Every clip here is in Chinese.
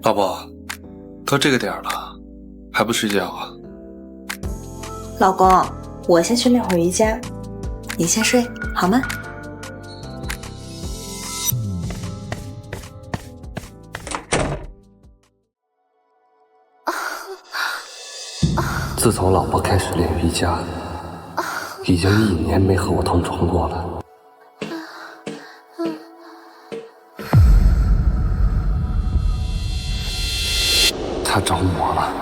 老婆，都这个点了，还不睡觉啊？老公，我先去练会儿瑜伽，你先睡好吗？自从老婆开始练瑜伽，已经1年没和我同床过了。她着魔了，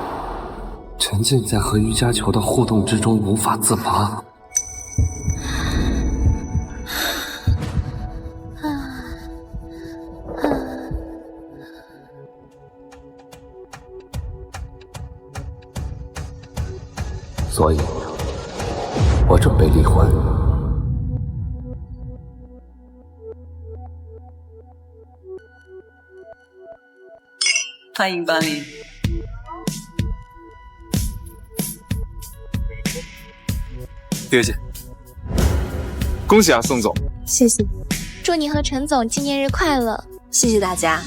沉浸在和瑜伽球的互动之中无法自拔。所以，我准备离婚。欢迎光临。别介，恭喜啊，宋总！谢谢，祝你和陈总纪念日快乐！谢谢大家。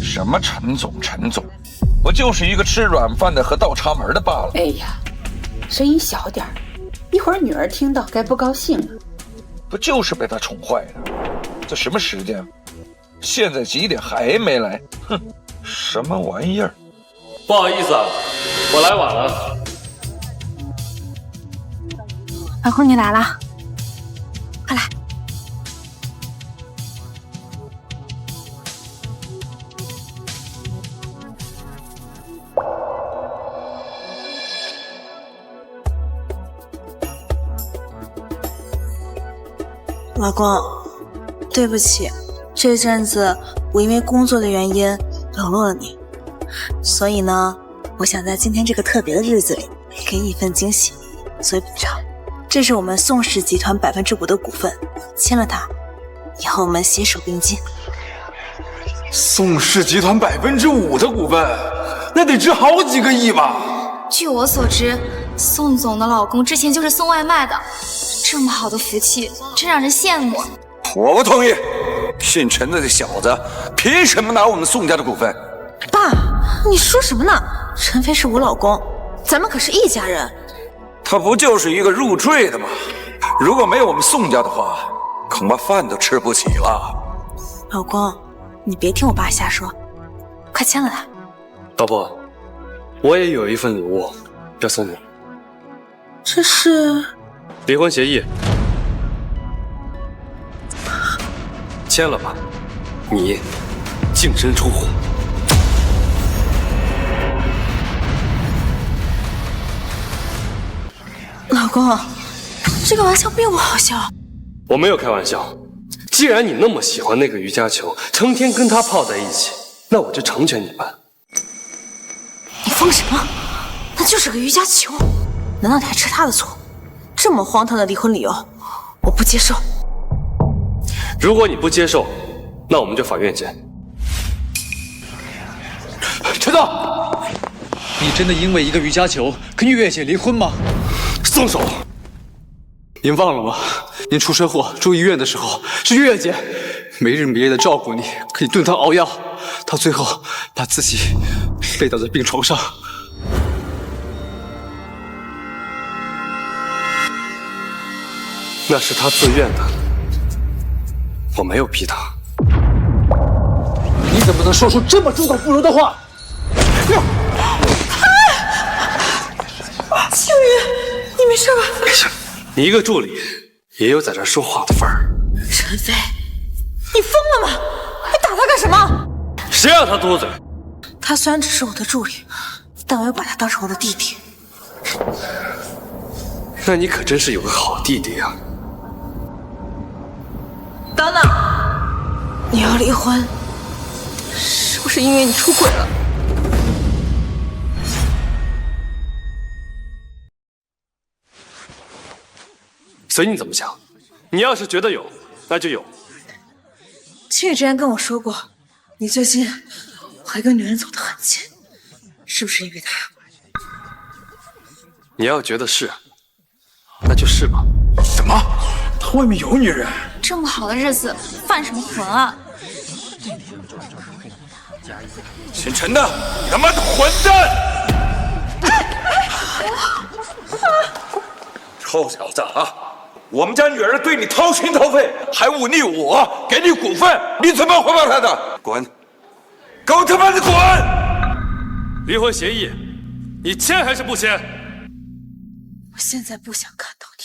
什么陈总，我就是一个吃软饭的和倒插门的罢了。哎呀，声音小点儿，一会儿女儿听到该不高兴了。不就是被他宠坏的？这什么时间？现在几点还没来？哼，什么玩意儿？不好意思啊，我来晚了。老公，你来了，快来。老公，对不起，这阵子我因为工作的原因冷落了你，所以呢，我想在今天这个特别的日子里给你一份惊喜，作为补偿。这是我们宋氏集团5%的股份，签了它，以后我们携手并进。宋氏集团5%的股份，那得值好几个亿吧？据我所知，宋总的老公之前就是送外卖的，这么好的福气，真让人羡慕。我不同意，姓陈的这小子凭什么拿我们宋家的股份？爸，你说什么呢？陈飞是我老公，咱们可是一家人。他不就是一个入赘的吗？如果没有我们宋家的话，恐怕饭都吃不起了。老公，你别听我爸瞎说，快签了他。老婆，我也有一份礼物要送你。这是离婚协议，签了吧，你净身出户。老公，这个玩笑并不好笑。我没有开玩笑，既然你那么喜欢那个瑜伽球，成天跟他泡在一起，那我就成全你办。你疯什么？那就是个瑜伽球，难道你还吃他的醋？这么荒唐的离婚理由，我不接受。如果你不接受，那我们就法院见。陈总，你真的因为一个瑜伽球跟月姐离婚吗？松手！您忘了吗？您出车祸住医院的时候，是月姐没日没夜的照顾你，给你炖汤熬药，到最后把自己累倒在病床上。那是他自愿的，我没有逼他。你怎么能说出这么猪狗不如的话？青云，你没事吧？你一个助理也有在这说话的份儿。陈飞，你疯了吗？你打他干什么？谁让他多嘴？他虽然只是我的助理，但我要把他当成我的弟弟。那你可真是有个好弟弟呀！等等，你要离婚，是不是因为你出轨了？随你怎么想，你要是觉得有，那就有。青雨之前跟我说过，你最近和一个女人走得很近，是不是因为她？你要觉得是，那就是吧。什么？他外面有女人？这么好的日子，犯什么浑啊？姓陈的，你他妈的混蛋！臭小子啊！我们家女儿对你掏心掏肺，还忤逆我，给你股份，你怎么回报她的？滚！给我他妈的滚！离婚协议，你签还是不签？我现在不想看到你。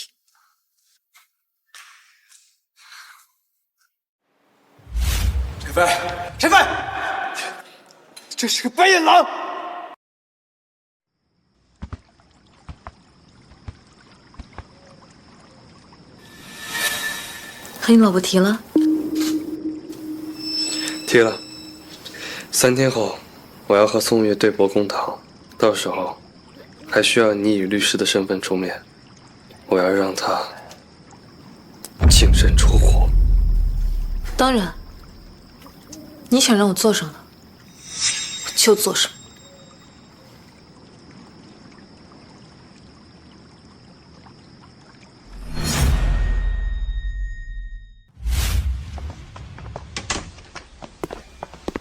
陈飞，陈飞，这是个白眼狼！和你老婆提了？提了。3天后，我要和宋月对簿公堂，到时候还需要你以律师的身份出面。我要让他净身出户。当然，你想让我做什么，我就做什么。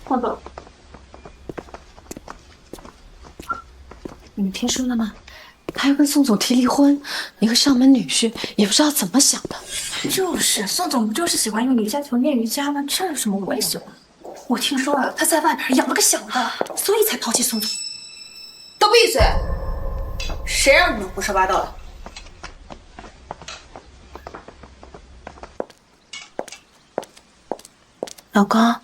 黄总，你听说了吗？他要跟宋总提离婚，一个上门女婿也不知道怎么想的。就是宋总不就是喜欢用瑜伽球练瑜伽吗？这有什么？我也喜欢。我听说啊，他在外边养了个小的，所以才抛弃宋总。都闭嘴！谁让你们胡说八道的？老公，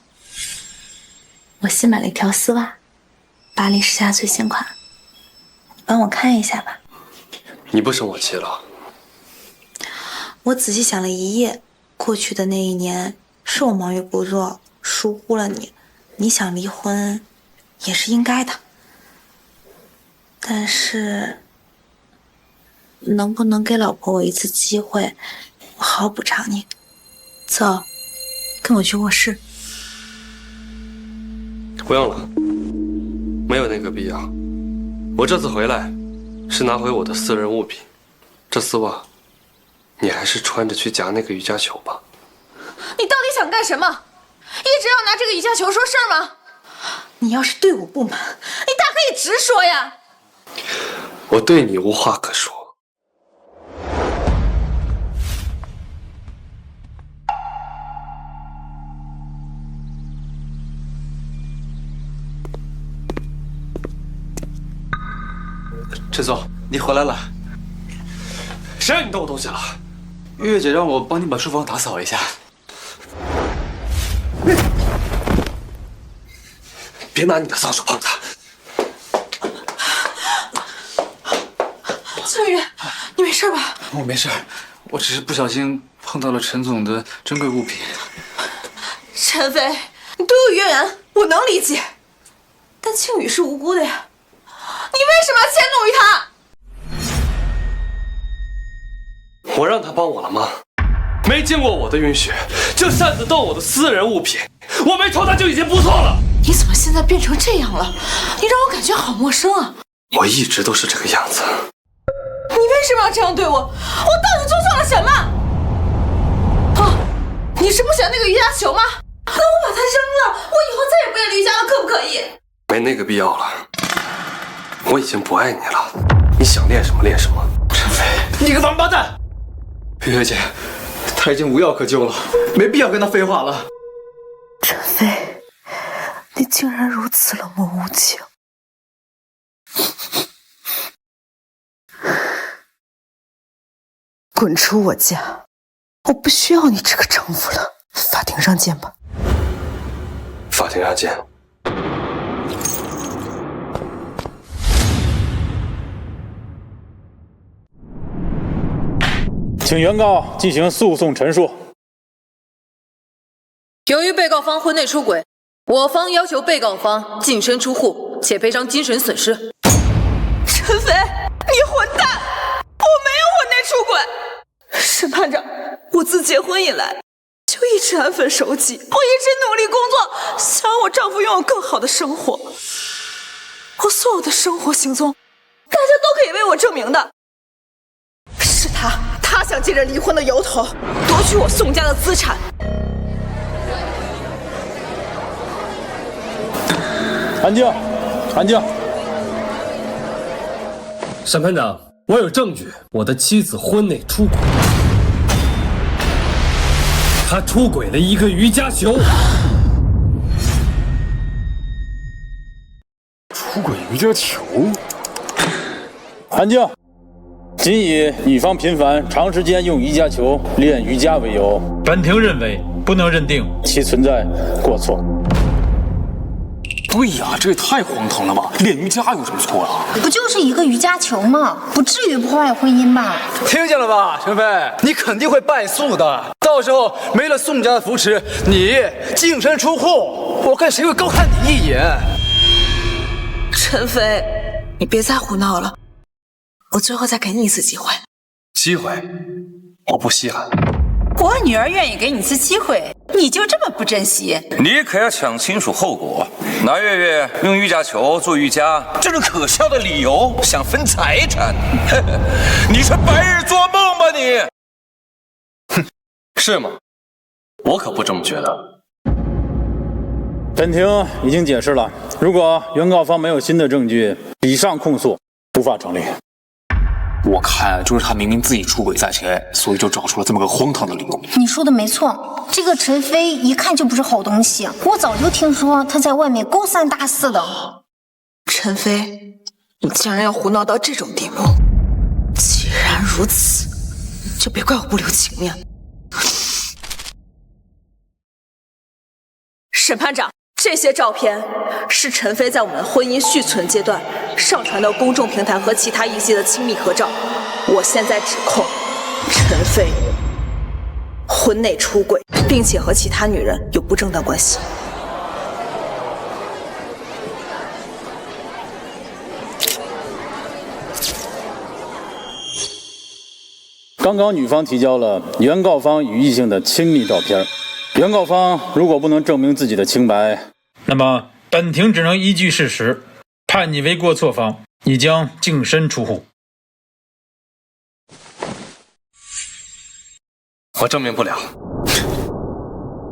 我新买了一条丝袜，巴黎时下最新款，你帮我看一下吧。你不生我气了？我仔细想了一夜，过去的那1年是我忙于工作，疏忽了你。你想离婚，也是应该的。但是，能不能给老婆我一次机会，我好好补偿你？走，跟我去卧室。不用了，没有那个必要。我这次回来，是拿回我的私人物品。这丝袜，你还是穿着去夹那个瑜伽球吧。你到底想干什么？一直要拿这个瑜伽球说事儿吗？你要是对我不满，你大可以直说呀。我对你无话可说。陈总，你回来了。谁让你动我东西了？月姐让我帮你把书房打扫一下。别拿你的脏手碰他。秋雨，你没事吧？我没事，我只是不小心碰到了陈总的珍贵物品。陈飞，你对我有渊源，我能理解，但庆雨是无辜的呀，你为什么要迁怒于他？我让他帮我了吗？没经过我的允许，就擅自动我的私人物品，我没抽他就已经不错了。你怎么现在变成这样了？你让我感觉好陌生啊！我一直都是这个样子。你为什么要这样对我？我到底做错了什么？啊，你是不喜欢那个瑜伽球吗？那我把它扔了，我以后再也不练瑜伽了，可不可以？没那个必要了，我已经不爱你了。你想练什么练什么。陈飞，你个王八蛋！月姐，他已经无药可救了，没必要跟他废话了。陈飞，你竟然如此冷漠无情。滚出我家！我不需要你这个丈夫了。法庭上见吧。法庭上见。请原告进行诉讼陈述。由于被告方婚内出轨，我方要求被告方净身出户，且赔偿精神损失。陈飞，你混蛋！我没有婚内出轨。审判长，我自结婚以来就一直安分守己，我一直努力工作，想让我丈夫拥有更好的生活。我所有的生活行踪，大家都可以为我证明的。是他想借着离婚的由头夺取我宋家的资产。安静，安静。审判长，我有证据，我的妻子婚内出轨，她出轨了一个瑜伽球。出轨瑜伽球？安静。仅以女方频繁长时间用瑜伽球练瑜伽为由，本庭认为不能认定其存在过错。对呀，这也太荒唐了吧！练瑜伽有什么错啊？不就是一个瑜伽球吗？不至于破坏婚姻吧？听见了吧，陈飞，你肯定会败诉的。到时候没了宋家的扶持，你净身出户，我看谁会高看你一眼。陈飞，你别再胡闹了，我最后再给你一次机会。机会？我不稀罕。我女儿愿意给你次机会，你就这么不珍惜？你可要想清楚后果。拿月月用瑜伽球做瑜伽，这是可笑的理由，想分财产？你是白日做梦吧你？哼，是吗？我可不这么觉得。本庭已经解释了，如果原告方没有新的证据，以上控诉无法成立。我看就是他明明自己出轨在前，所以就找出了这么个荒唐的理由。你说的没错，这个陈飞一看就不是好东西。我早就听说他在外面勾三搭四的。陈飞，你竟然要胡闹到这种地步！既然如此，就别怪我不留情面。审判长，这些照片是陈飞在我们婚姻续存阶段上传到公众平台和其他异性的亲密合照。我现在指控陈飞婚内出轨，并且和其他女人有不正当关系。刚刚女方提交了原告方与异性的亲密照片，原告方如果不能证明自己的清白，那么本庭只能依据事实判你为过错方，你将净身出户。我证明不了。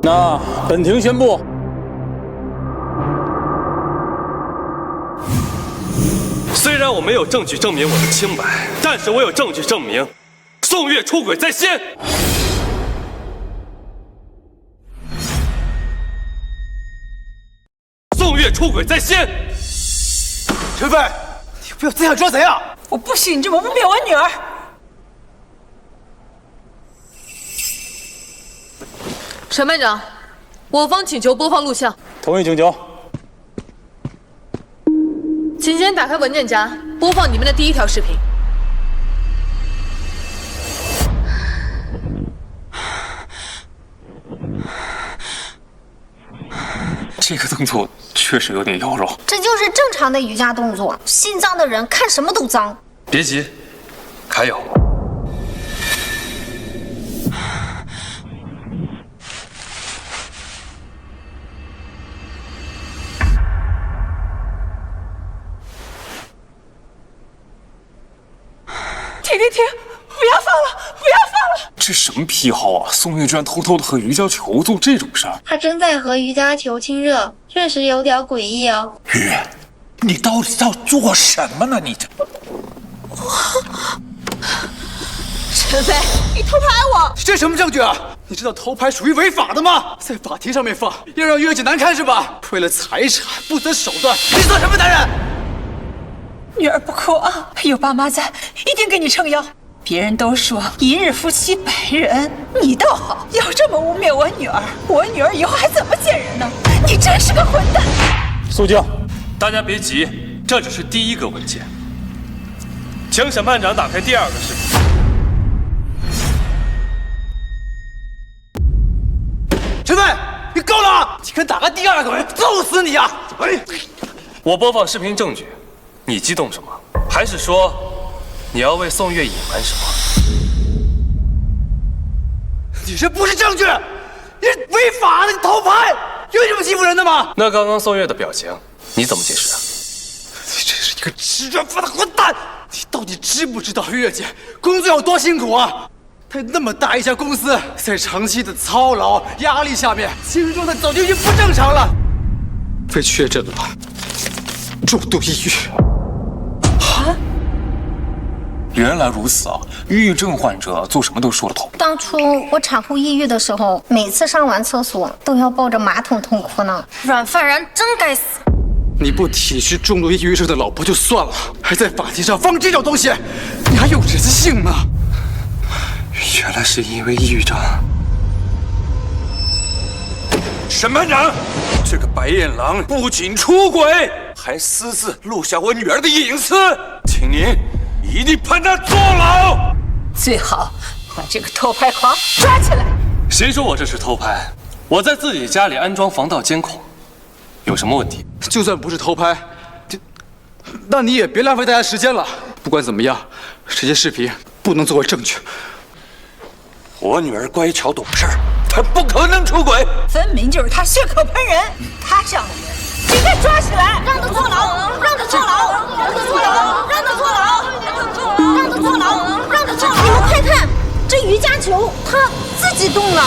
那本庭宣布，虽然我没有证据证明我的清白，但是我有证据证明宋月出轨在先。宋月出轨在先。陈飞，你不要这样抓贼啊！我不许你这么污蔑我女儿！审判长，我方请求播放录像。同意请求。请先打开文件夹，播放你们的第一条视频。这个动作确实有点妖娆。这就是正常的瑜伽动作，心脏的人看什么都脏。别急，还有。停！不要放了！不要放了！这什么癖好啊！宋月居然偷偷的和瑜伽球做这种事儿。他正在和瑜伽球亲热，确实有点诡异哦。月，你到底要做什么呢？你这……陈飞，你偷拍我！这什么证据啊？你知道偷拍属于违法的吗？在法庭上面放，要让月姐难堪是吧？为了财产不择手段，你做什么男人？女儿不哭啊，有爸妈在，一定给你撑腰。别人都说一日夫妻百日恩，你倒好，要这么污蔑我女儿，我女儿以后还怎么见人呢？你真是个混蛋！肃静，大家别急，这只是第一个文件，请审判长打开第二个视频。陈飞，你够了啊！你敢打开第二个人，揍死你啊！我播放视频证据，你激动什么？还是说你要为宋月隐瞒什么？你这不是证据，你违法的，你偷拍，有这么欺负人的吗？那刚刚宋月的表情，你怎么解释啊？你真是一个吃软饭的混蛋！你到底知不知道月姐工作有多辛苦啊？她那么大一家公司，在长期的操劳压力下面，精神状态早就已经不正常了。被确诊了，重度抑郁。原来如此啊！抑郁症患者做什么都说得通。当初我产后抑郁的时候，每次上完厕所都要抱着马桶痛哭呢。软饭人真该死！你不体恤重度抑郁症的老婆就算了，还在法庭上放这种东西，你还有人性吗？原来是因为抑郁症。什么人？这个白眼狼不仅出轨，还私自录下我女儿的隐私，请您一定判他坐牢。最好把这个偷拍狂抓起来。谁说我这是偷拍？我在自己家里安装防盗监控，有什么问题？就算不是偷拍，那你也别浪费大家时间了。不管怎么样，这些视频不能作为证据。我女儿乖巧懂事，她不可能出轨。分明就是他血口喷人，他这样的人应该抓起来，让他坐牢，让他坐牢，让他坐牢，让他坐牢，让他坐牢，让他坐牢。你们快看，这瑜伽球它自己动了。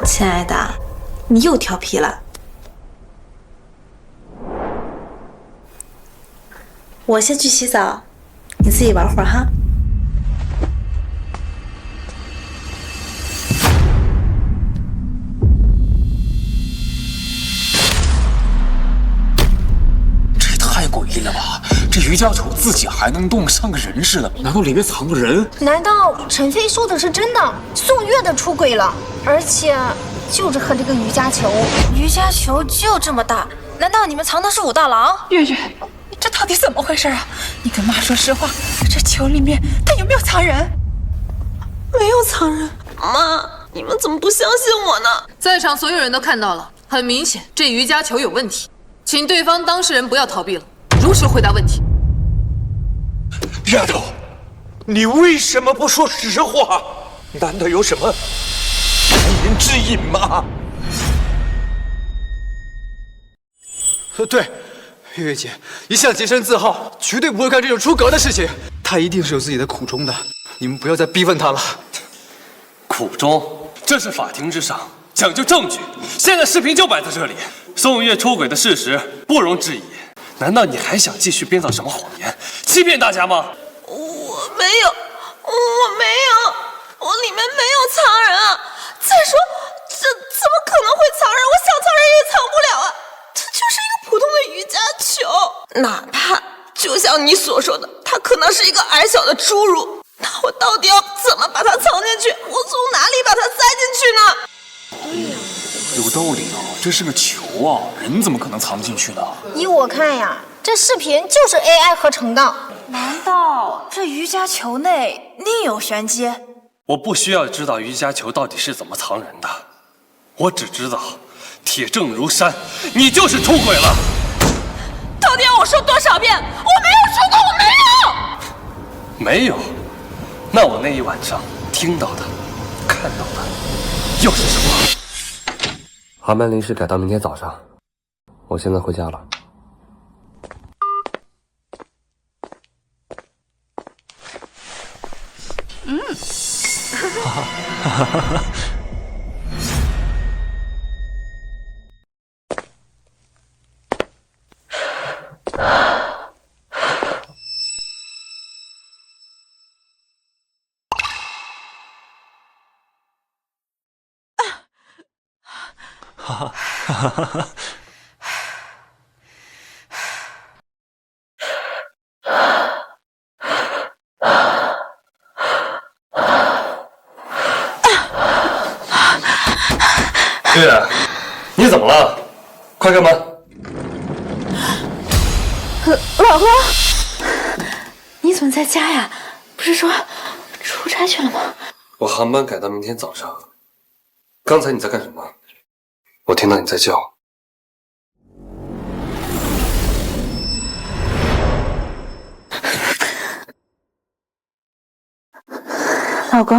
亲爱的，你又调皮了。我先去洗澡，你自己玩会儿哈。这也太诡异了吧！这瑜伽球自己还能动，像个人似的，难道里面藏个人？难道陈飞说的是真的？宋月的出轨了，而且就是和这个瑜伽球。瑜伽球就这么大，难道你们藏的是武大郎？月月，这到底怎么回事啊？你跟妈说实话，这球里面它有没有藏人？没有藏人。妈，你们怎么不相信我呢？在场所有人都看到了，很明显这瑜伽球有问题，请对方当事人不要逃避了，如实回答问题。丫头，你为什么不说实话？难道有什么难言之隐吗？对，月月姐一向洁身自好，绝对不会干这种出格的事情。她一定是有自己的苦衷的，你们不要再逼问她了。苦衷？这是法庭之上，讲究证据。现在视频就摆在这里，宋月出轨的事实不容置疑。难道你还想继续编造什么谎言，欺骗大家吗？我没有，我里面没有藏人啊！再说，这怎么可能会藏人？我想藏人也藏不了啊！它就是一个普通的瑜伽球，哪怕就像你所说的，它可能是一个矮小的侏儒，那我到底要怎么把它藏进去？我从哪里把它塞进去呢？有道理啊，这是个球啊，人怎么可能藏不进去呢？依我看呀，这视频就是 AI 合成的。难道这瑜伽球内另有玄机？我不需要知道瑜伽球到底是怎么藏人的，我只知道铁证如山，你就是出轨了。到底要我说多少遍？我没有说过，我没有。没有？那我那一晚上听到的、看到的又是什么？航班临时改到明天早上，我现在回家了。月，你怎么了？快开门！老公，你怎么在家呀？不是说出差去了吗？我航班改到明天早上。刚才你在干什么？我听到你在叫。老公，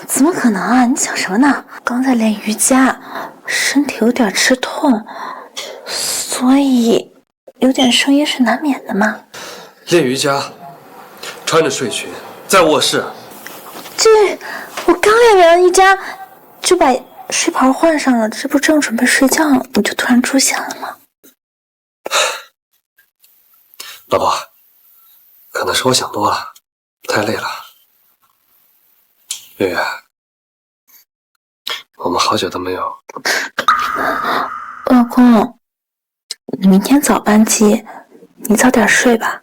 怎么可能啊？你想什么呢？刚才练瑜伽，身体有点吃痛，所以有点声音是难免的嘛。练瑜伽，穿着睡裙，在卧室。我刚练完瑜伽，就把睡袍换上了，这不正准备睡觉了，你就突然出现了吗？老婆，可能是我想多了，太累了。月月，我们好久都没有。老公，你明天早班机，你早点睡吧。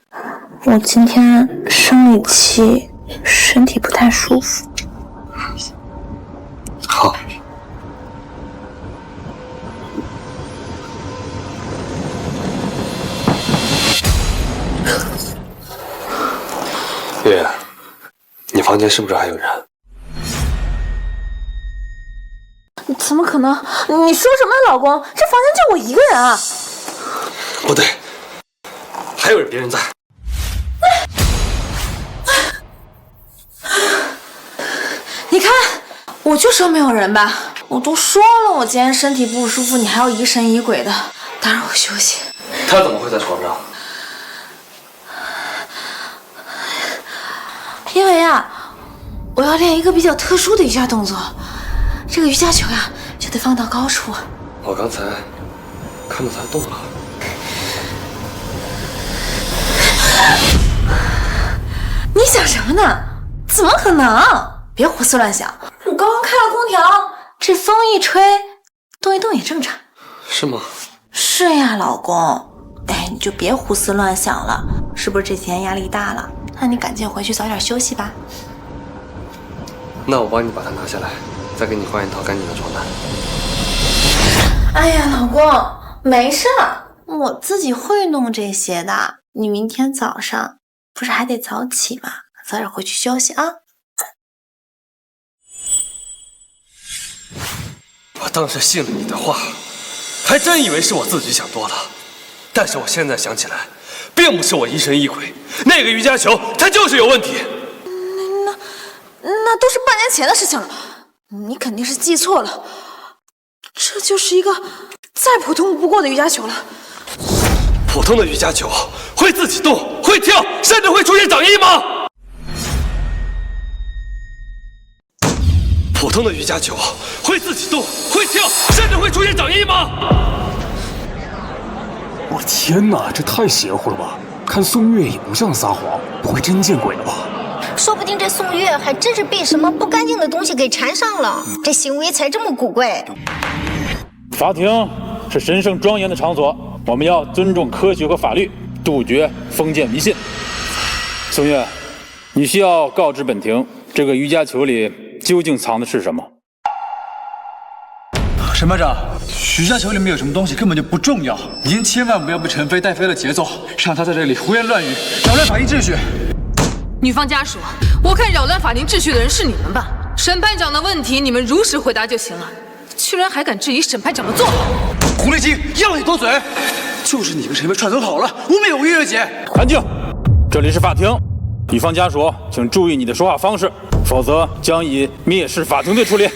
我今天生理期，身体不太舒服。好。月月，你房间是不是还有人？怎么可能？你说什么，老公？这房间就我一个人啊！不对，还有别人在。你看，我就说没有人吧。我都说了，我今天身体不舒服，你还要疑神疑鬼的，打扰我休息。他怎么会在床上？因为啊，我要练一个比较特殊的瑜伽动作，这个瑜伽球呀，就得放到高处。我刚才看到他动了。你想什么呢？怎么可能？别胡思乱想。我刚刚开了空调，这风一吹，动一动也正常。是吗？是呀，老公。哎，你就别胡思乱想了，是不是这几天压力大了？那你赶紧回去早点休息吧。那我帮你把它拿下来，再给你换一套干净的床单。哎呀，老公，没事儿，我自己会弄这些的。你明天早上不是还得早起吗？早点回去休息啊。我当时信了你的话，还真以为是我自己想多了。但是我现在想起来，并不是我疑神疑鬼，那个瑜伽球它就是有问题。那都是半年前的事情了，你肯定是记错了。这就是一个再普通不过的瑜伽球了。普通的瑜伽球会自己动，会跳，甚至会出现掌印吗？普通的瑜伽球会自己动，会跳，甚至会出现掌印吗？我天哪，这太邪乎了吧！看宋月也不像撒谎，不会真见鬼了吧？说不定这宋月还真是被什么不干净的东西给缠上了，这行为才这么古怪。法庭是神圣庄严的场所，我们要尊重科学和法律，杜绝封建迷信。宋月，你需要告知本庭，这个瑜伽球里究竟藏的是什么？审判长，瑜伽球里面有什么东西根本就不重要，您千万不要被陈飞带飞了节奏，让他在这里胡言乱语，扰乱法庭秩序。女方家属，我看扰乱法庭秩序的人是你们吧？审判长的问题你们如实回答就行了，居然还敢质疑审判长的做法！狐狸精，要你多嘴！就是你跟陈飞串通好了，污蔑我月月姐。安静，这里是法庭，女方家属请注意你的说话方式，否则将以蔑视法庭罪处理。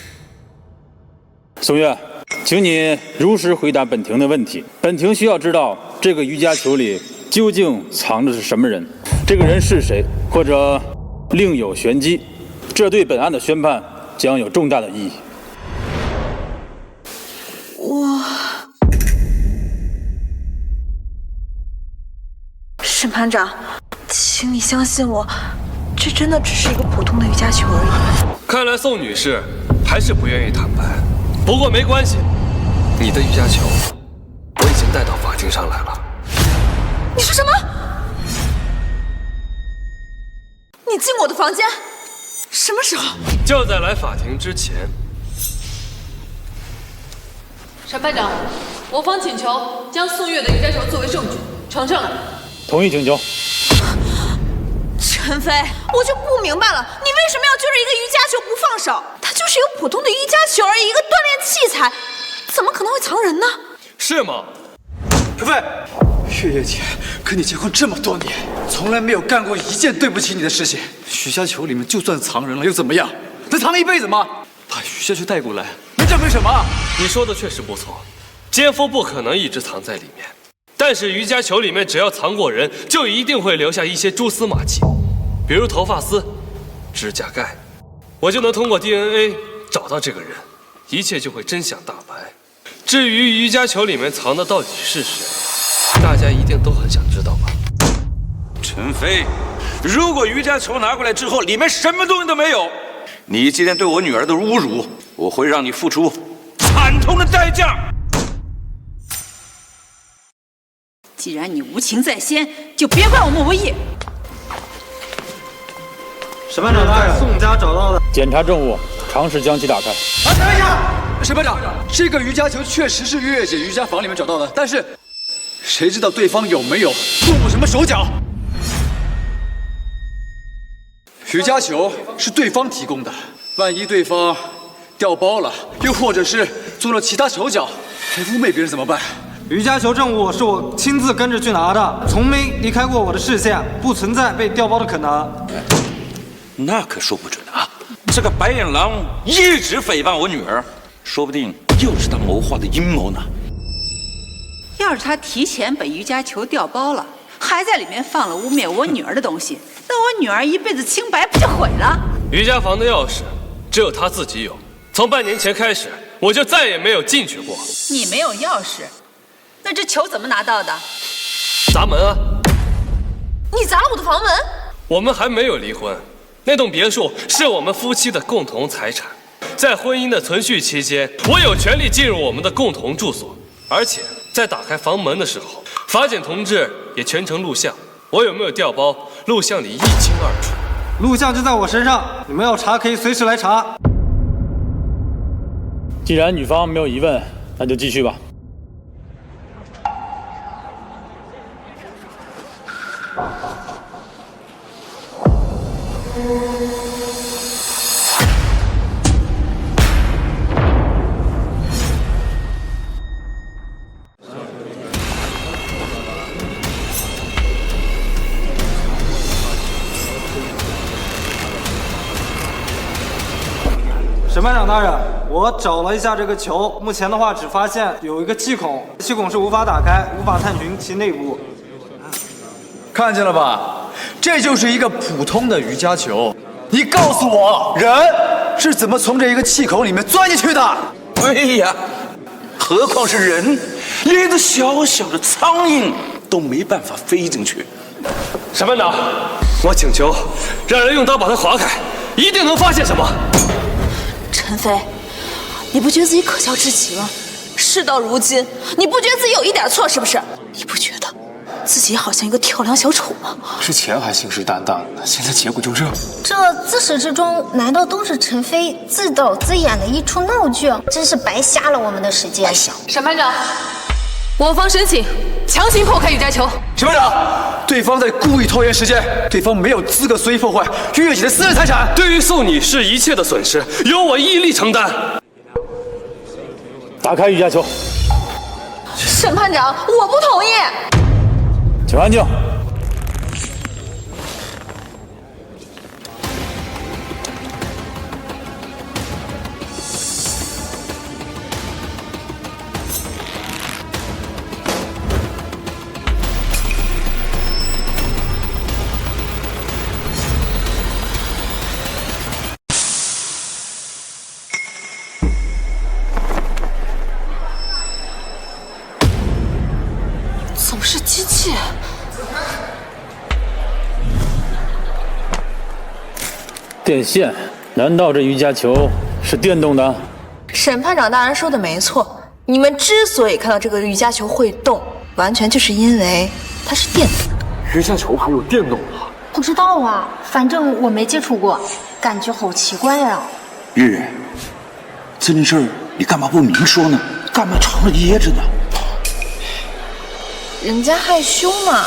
宋月，请你如实回答本庭的问题。本庭需要知道这个瑜伽球里究竟藏的是什么人，这个人是谁，或者另有玄机，这对本案的宣判将有重大的意义。审判长，请你相信我，这真的只是一个普通的瑜伽球而已。看来宋女士还是不愿意坦白，不过没关系，你的瑜伽球我已经带到法庭上来了。你说什么？你进我的房间？什么时候？就在来法庭之前。审判长，我方请求将宋月的瑜伽球作为证据呈上来。同意请求。陈飞，我就不明白了，你为什么要揪着一个瑜伽球不放手？它就是一个普通的瑜伽球而已，一个锻炼器材，怎么可能会藏人呢？是吗？陈飞，月月姐跟你结婚这么多年，从来没有干过一件对不起你的事情。瑜伽球里面就算藏人了又怎么样？能藏一辈子吗？把瑜伽球带过来，能证明什么？你说的确实不错，奸夫不可能一直藏在里面。但是瑜伽球里面只要藏过人，就一定会留下一些蛛丝马迹，比如头发丝、指甲盖，我就能通过 DNA 找到这个人，一切就会真相大白。至于瑜伽球里面藏的到底是谁，大家一定都很想知道吧？陈飞，如果瑜伽球拿过来之后，里面什么东西都没有，你今天对我女儿的侮辱，我会让你付出惨痛的代价。既然你无情在先，就别怪我们无义。审判长大人，宋家找到的检查证物，尝试将其打开。等一下，审判长，这个瑜伽球确实是月月姐瑜伽房里面找到的，但是谁知道对方有没有动过什么手脚？瑜伽球是对方提供的，万一对方调包了，又或者是做了其他手脚，还污蔑别人怎么办？瑜伽球证物是我亲自跟着去拿的，从没离开过我的视线，不存在被调包的可能。那可说不准啊！这个白眼狼一直诽谤我女儿，说不定又是他谋划的阴谋呢。要是他提前把瑜伽球调包了，还在里面放了污蔑我女儿的东西，那我女儿一辈子清白不就毁了？瑜伽房的钥匙只有他自己有，从半年前开始，我就再也没有进去过。你没有钥匙，那这球怎么拿到的？砸门啊！你砸了我的房门？我们还没有离婚，那栋别墅是我们夫妻的共同财产，在婚姻的存续期间，我有权利进入我们的共同住所，而且在打开房门的时候，法检同志也全程录像，我有没有调包，录像里一清二楚。录像就在我身上，你们要查可以随时来查。既然女方没有疑问，那就继续吧。审判长大人，我找了一下这个球，目前的话只发现有一个气孔，气孔是无法打开，无法探寻其内部。看见了吧？这就是一个普通的瑜伽球。你告诉我，人是怎么从这一个气孔里面钻进去的？对呀，何况是人，连个小小的苍蝇都没办法飞进去。审判长，我请求让人用刀把它划开，一定能发现什么。陈飞，你不觉得自己可笑至极了？事到如今，你不觉得自己有一点错是不是？你不觉得自己好像一个跳梁小丑吗？之前还信誓旦旦的，现在结果就这。这自始至终难道都是陈飞自导自演的一出闹剧？真是白瞎了我们的时间。审判长，我方申请强行破开瑜伽球。审判长，对方在故意拖延时间，对方没有资格随意破坏月姐的私人财产。对于宋女士一切的损失，由我一力承担。打开瑜伽球。审判长，我不同意。请安静。怎么是机器？电线？难道这瑜伽球是电动的？审判长大人说的没错，你们之所以看到这个瑜伽球会动，完全就是因为它是电动的。瑜伽球还有电动的？不知道啊，反正我没接触过，感觉好奇怪呀。月月，这件事儿你干嘛不明说呢？干嘛藏着掖着呢？人家害羞嘛。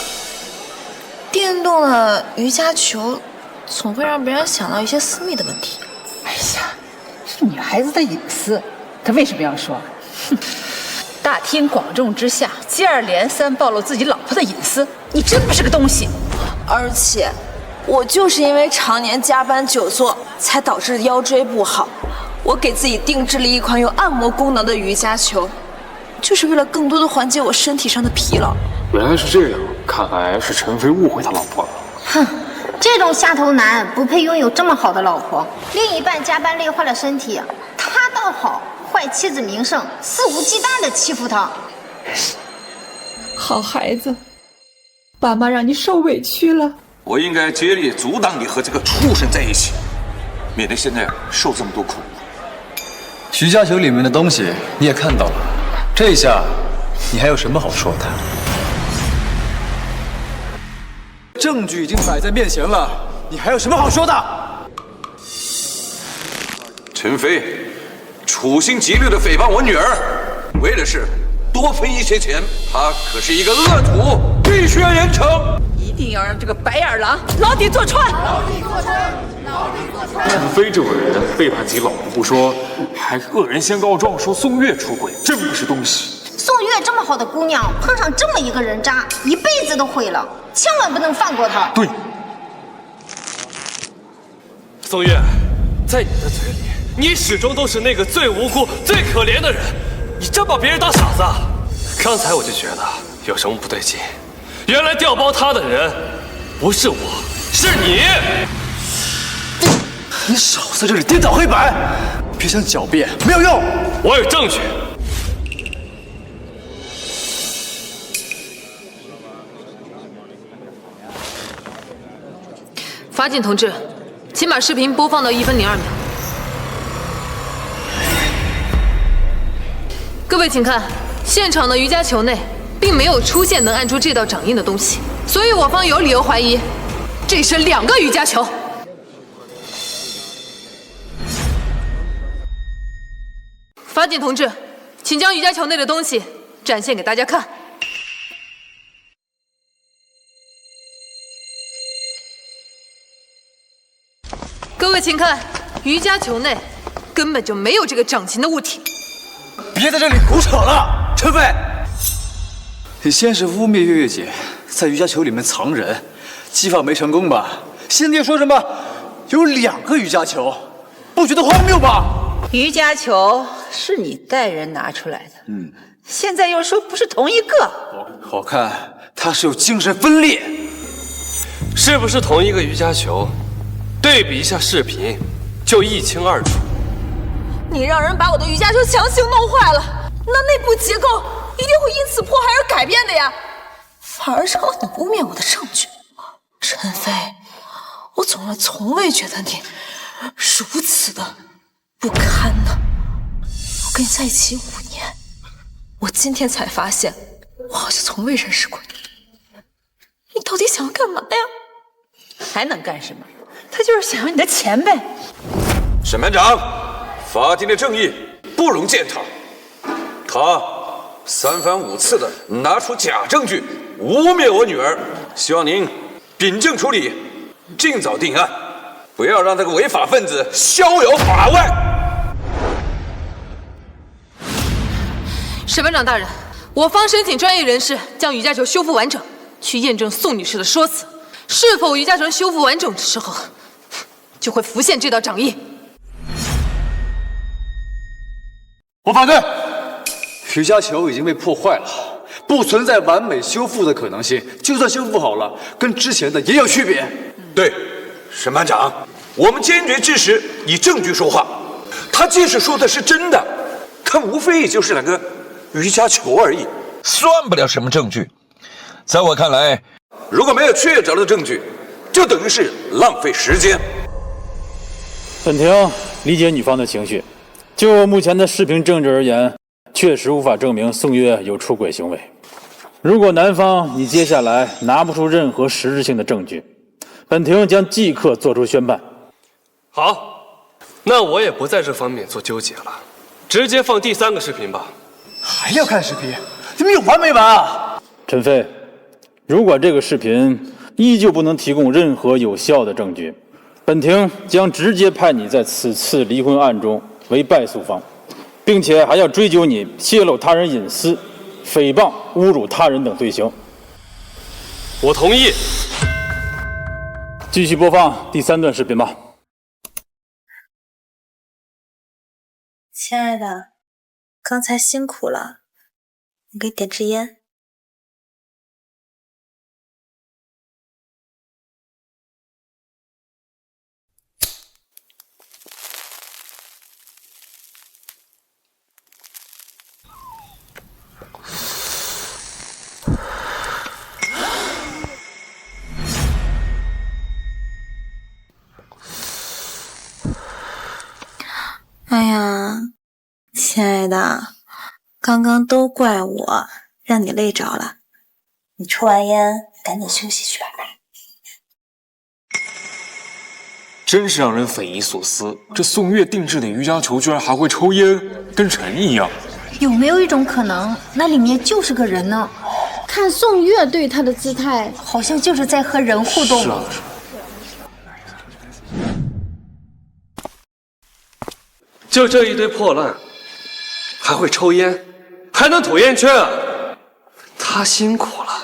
电动的瑜伽球总会让别人想到一些私密的问题。哎呀，是女孩子的隐私，她为什么要说？哼，大庭广众之下接二连三暴露自己老婆的隐私，你真不是个东西。而且，我就是因为常年加班久坐，才导致腰椎不好。我给自己定制了一款有按摩功能的瑜伽球，就是为了更多的缓解我身体上的疲劳。原来是这样，看来是陈飞误会他老婆了。哼，这种下头男不配拥有这么好的老婆。另一半加班累坏了身体，他倒好，坏妻子名声，肆无忌惮地欺负他。好孩子，爸妈让你受委屈了。我应该竭力阻挡你和这个畜生在一起，免得现在受这么多苦。徐家球里面的东西你也看到了，这下你还有什么好说的？证据已经摆在面前了，你还有什么好说的？陈飞处心积虑地诽谤我女儿，为的是多分一些钱，他可是一个恶徒，必须要严惩。一定要让这个白眼狼牢底坐穿。陈飞这种人背叛自己老婆不说，还恶人先告状说宋月出轨，真不是东西。宋月这么好的姑娘，碰上这么一个人渣，一辈子都毁了，千万不能放过她。对，宋月，在你的嘴里，你始终都是那个最无辜、最可怜的人。你真把别人当傻子啊！刚才我就觉得有什么不对劲，原来调包他的人不是我，是你。你少在这里颠倒黑白，别想狡辩，没有用。我有证据。法警同志，请把视频播放到1分02秒。各位请看，现场的瑜伽球内并没有出现能按出这道掌印的东西，所以我方有理由怀疑，这是2个瑜伽球。法警同志，请将瑜伽球内的东西展现给大家看。各位请看，瑜伽球内根本就没有这个掌形的物体。别在这里胡扯了，陈飞！你先是污蔑月月姐在瑜伽球里面藏人，计划没成功吧？现在又说什么有2个瑜伽球，不觉得荒谬吗？瑜伽球是你带人拿出来的，现在又说不是同一个，我看他是有精神分裂。是不是同一个瑜伽球？对比一下视频，就一清二楚。你让人把我的瑜伽球强行弄坏了，那内部结构一定会因此破坏而改变的呀！反而是靠你污蔑我的证据，陈飞，我从未觉得你如此的不堪呢。我跟你在一起5年，我今天才发现，我好像从未认识过你。你到底想要干嘛呀？还能干什么？他就是想要你的钱呗。审判长，法庭的正义不容践踏。他3番5次的拿出假证据污蔑我女儿，希望您秉正处理，尽早定案，不要让这个违法分子逍遥法外。审判长大人，我方申请专业人士将瑜伽球修复完整，去验证宋女士的说辞，是否瑜伽球修复完整的时候，就会浮现这道掌印。我反对，瑜伽球已经被破坏了，不存在完美修复的可能性。就算修复好了，跟之前的也有区别。对，审判长，我们坚决支持以证据说话。他即使说的是真的，但无非也就是2个瑜伽球而已，算不了什么证据。在我看来，如果没有确凿的证据，就等于是浪费时间。本庭理解女方的情绪，就目前的视频证据而言，确实无法证明宋月有出轨行为。如果男方你接下来拿不出任何实质性的证据，本庭将即刻作出宣判。好，那我也不在这方面做纠结了，直接放第3个视频吧。还要看视频？你们有完没完啊？陈飞，如果这个视频依旧不能提供任何有效的证据，本庭将直接判你在此次离婚案中为败诉方，并且还要追究你泄露他人隐私、诽谤、侮辱他人等罪行。我同意。继续播放第3段视频吧。亲爱的，刚才辛苦了，我给你点支烟。哎呀，亲爱的，刚刚都怪我让你累着了，你抽完烟赶紧休息去吧。真是让人匪夷所思，这宋月定制的瑜伽球居然还会抽烟，跟人一样。有没有一种可能，那里面就是个人呢？看宋月对他的姿态，好像就是在和人互动。是啊。就这一堆破烂，还会抽烟，还能吐烟圈啊！他辛苦了，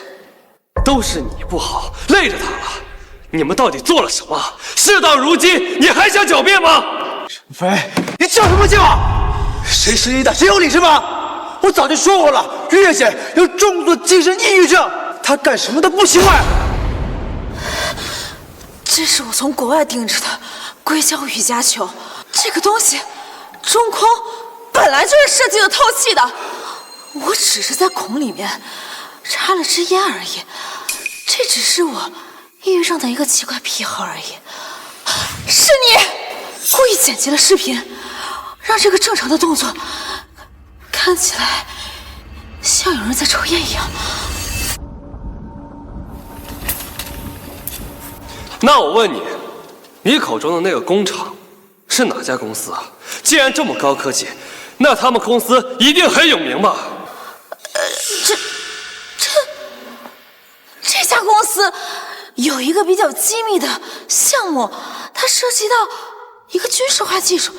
都是你不好，累着他了。你们到底做了什么？事到如今，你还想狡辩吗？陈飞，你叫什么叫？谁是你的？谁有理是吗？我早就说过了，月姐有重度精神抑郁症，她干什么都不奇怪。这是我从国外定制的硅胶瑜伽球，这个东西中空本来就是设计的透气的，我只是在孔里面插了支烟而已，这只是我抑郁症的一个奇怪癖好而已。是你故意剪辑了视频，让这个正常的动作看起来像有人在抽烟一样。那我问你，你口中的那个工厂是哪家公司啊？既然这么高科技，那他们公司一定很有名吧？这家公司有一个比较机密的项目，它涉及到一个军事化技术，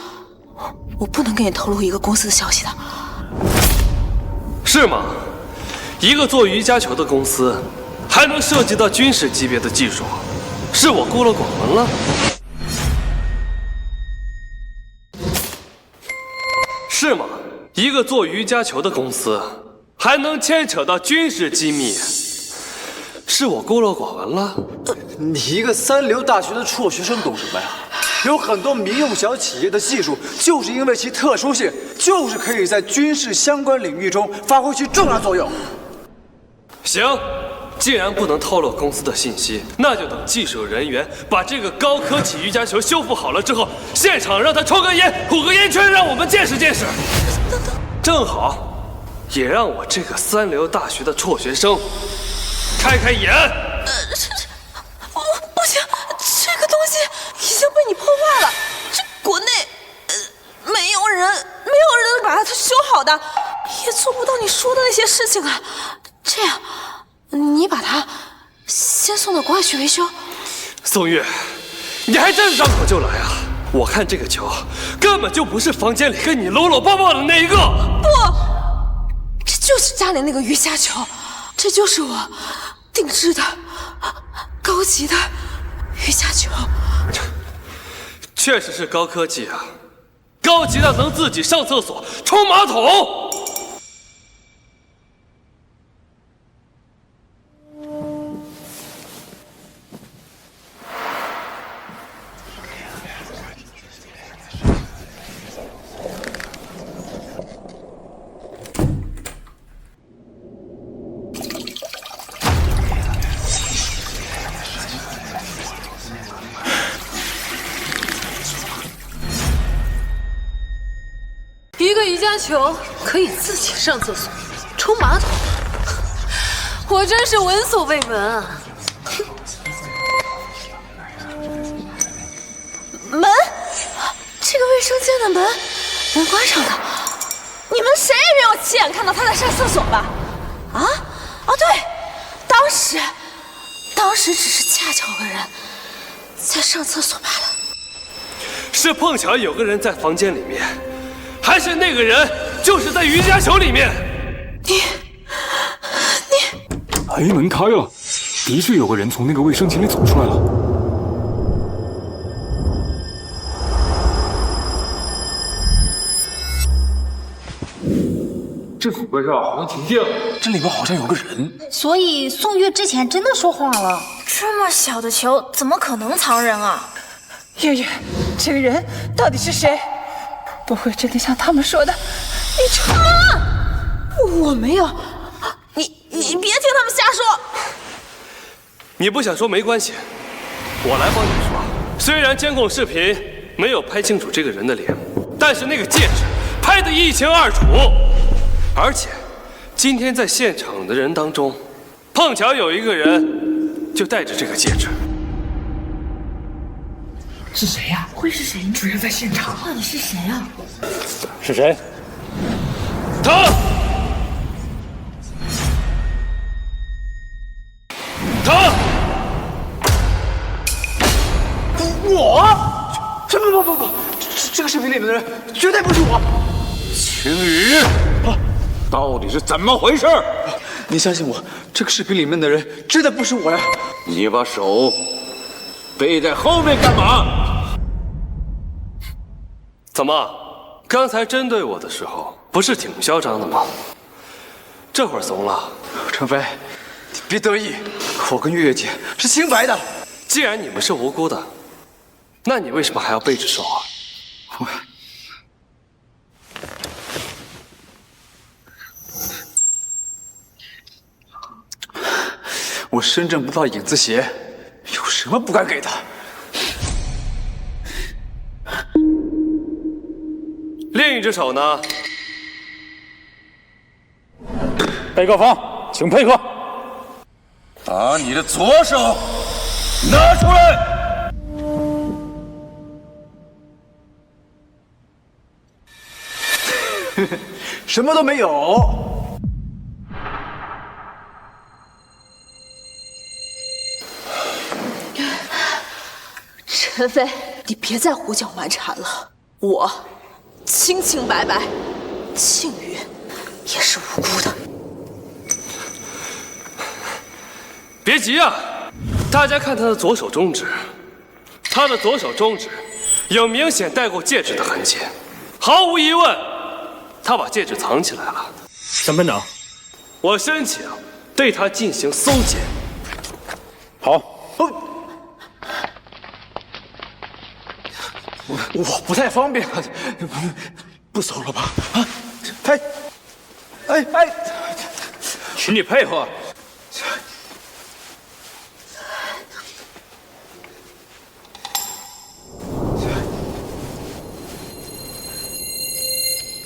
我不能给你透露一个公司的消息的。是吗？一个做瑜伽球的公司，还能涉及到军事级别的技术，是我孤陋寡闻了？是吗？一个做瑜伽球的公司，还能牵扯到军事机密，是我孤陋寡闻了？你一个三流大学的辍学生懂什么呀？有很多民用小企业的技术，就是因为其特殊性，就是可以在军事相关领域中发挥其重要作用。行，既然不能透露公司的信息，那就等技术人员把这个高科技瑜伽球修复好了之后，现场让他抽根烟，吐个烟圈，让我们见识见识。正好，也让我这个三流大学的辍学生开开眼。不行，这个东西已经被你破坏了，这国内没有人能把它修好的，也做不到你说的那些事情啊。这样，你把它先送到国外去维修。宋月，你还真是张口就来啊！我看这个球根本就不是房间里跟你搂搂抱抱的那一个。不，这就是家里那个瑜伽球，这就是我定制的高级的瑜伽球。确实是高科技啊，高级到能自己上厕所、冲马桶。一个瑜伽球可以自己上厕所、冲马桶，我真是闻所未闻啊！门，这个卫生间的门关上的，你们谁也没有亲眼看到他在上厕所吧？啊？哦对，当时只是恰巧有个人在上厕所罢了。是碰巧有个人在房间里面，还是那个人就是在瑜伽球里面？你，哎，门开了，的确有个人从那个卫生间里走出来了。这怎么回事？好像停电了，这里边好像有个人。所以宋月之前真的说谎了。这么小的球怎么可能藏人啊？月月，这个人到底是谁？不会真的像他们说的，你抽了？我没有，你别听他们瞎说。你不想说没关系，我来帮你说。虽然监控视频没有拍清楚这个人的脸，但是那个戒指拍得一清二楚，而且今天在现场的人当中，碰巧有一个人就戴着这个戒指。是谁呀？会是谁？居然在现场！到底是谁啊？是谁？他。我？不，这个视频里面的人绝对不是我。青雨，到底是怎么回事？你相信我，这个视频里面的人真的不是我呀！你把手背在后面干嘛？怎么，刚才针对我的时候不是挺嚣张的吗？这会儿怂了？陈飞，你别得意，我跟月月姐是清白的。既然你们是无辜的，那你为什么还要背着手啊？我身正不怕影子斜，有什么不该给的？另一只手呢？被告方，请配合。把你的左手拿出来。什么都没有。陈飞，你别再胡搅蛮缠了。我清清白白，庆余也是无辜的。别急啊，大家看他的左手中指，他的左手中指有明显戴过戒指的痕迹，毫无疑问，他把戒指藏起来了。审判长，我申请对他进行搜检。好。我不太方便，不搜了吧？啊，哎，请你配合。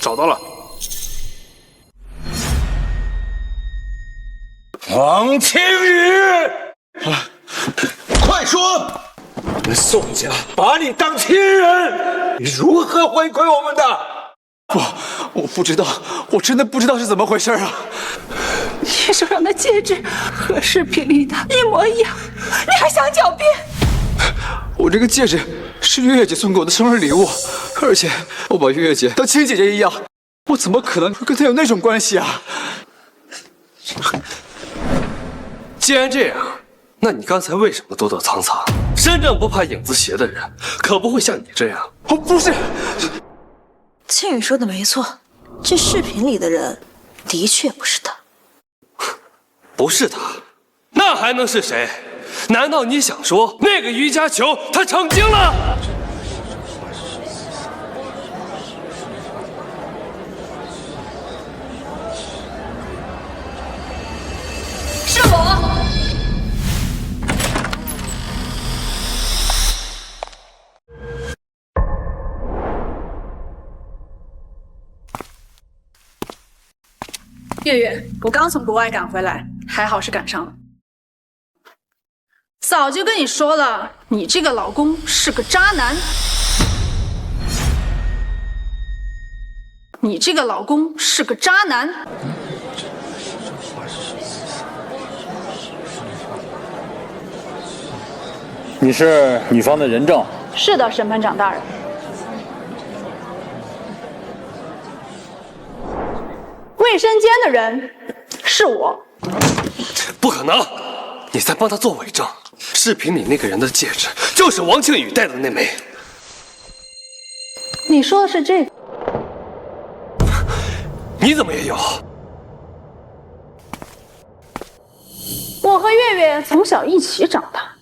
找到了。王青雨，快说！宋家把你当亲人，你如何回馈我们的？我不知道，我真的不知道是怎么回事啊！你手上的戒指和视频里的一模一样，你还想狡辩？我这个戒指是月月姐送给我的生日礼物，而且我把月月姐当亲姐姐一样，我怎么可能会跟她有那种关系啊？既然这样，那你刚才为什么躲躲藏藏？真正不怕影子斜的人，可不会像你这样。不是，庆宇说的没错，这视频里的人的确不是他。不是他，那还能是谁？难道你想说那个瑜伽球它成精了？是我。月月，我刚从国外赶回来，还好是赶上了。早就跟你说了，你这个老公是个渣男。你这个老公是个渣男。你是女方的人证？是的，审判长大人。卫生间的人是我。不可能！你在帮他做伪证。视频里那个人的戒指就是王庆宇戴的那枚。你说的是这个？你怎么也有？我和月月从小一起长大，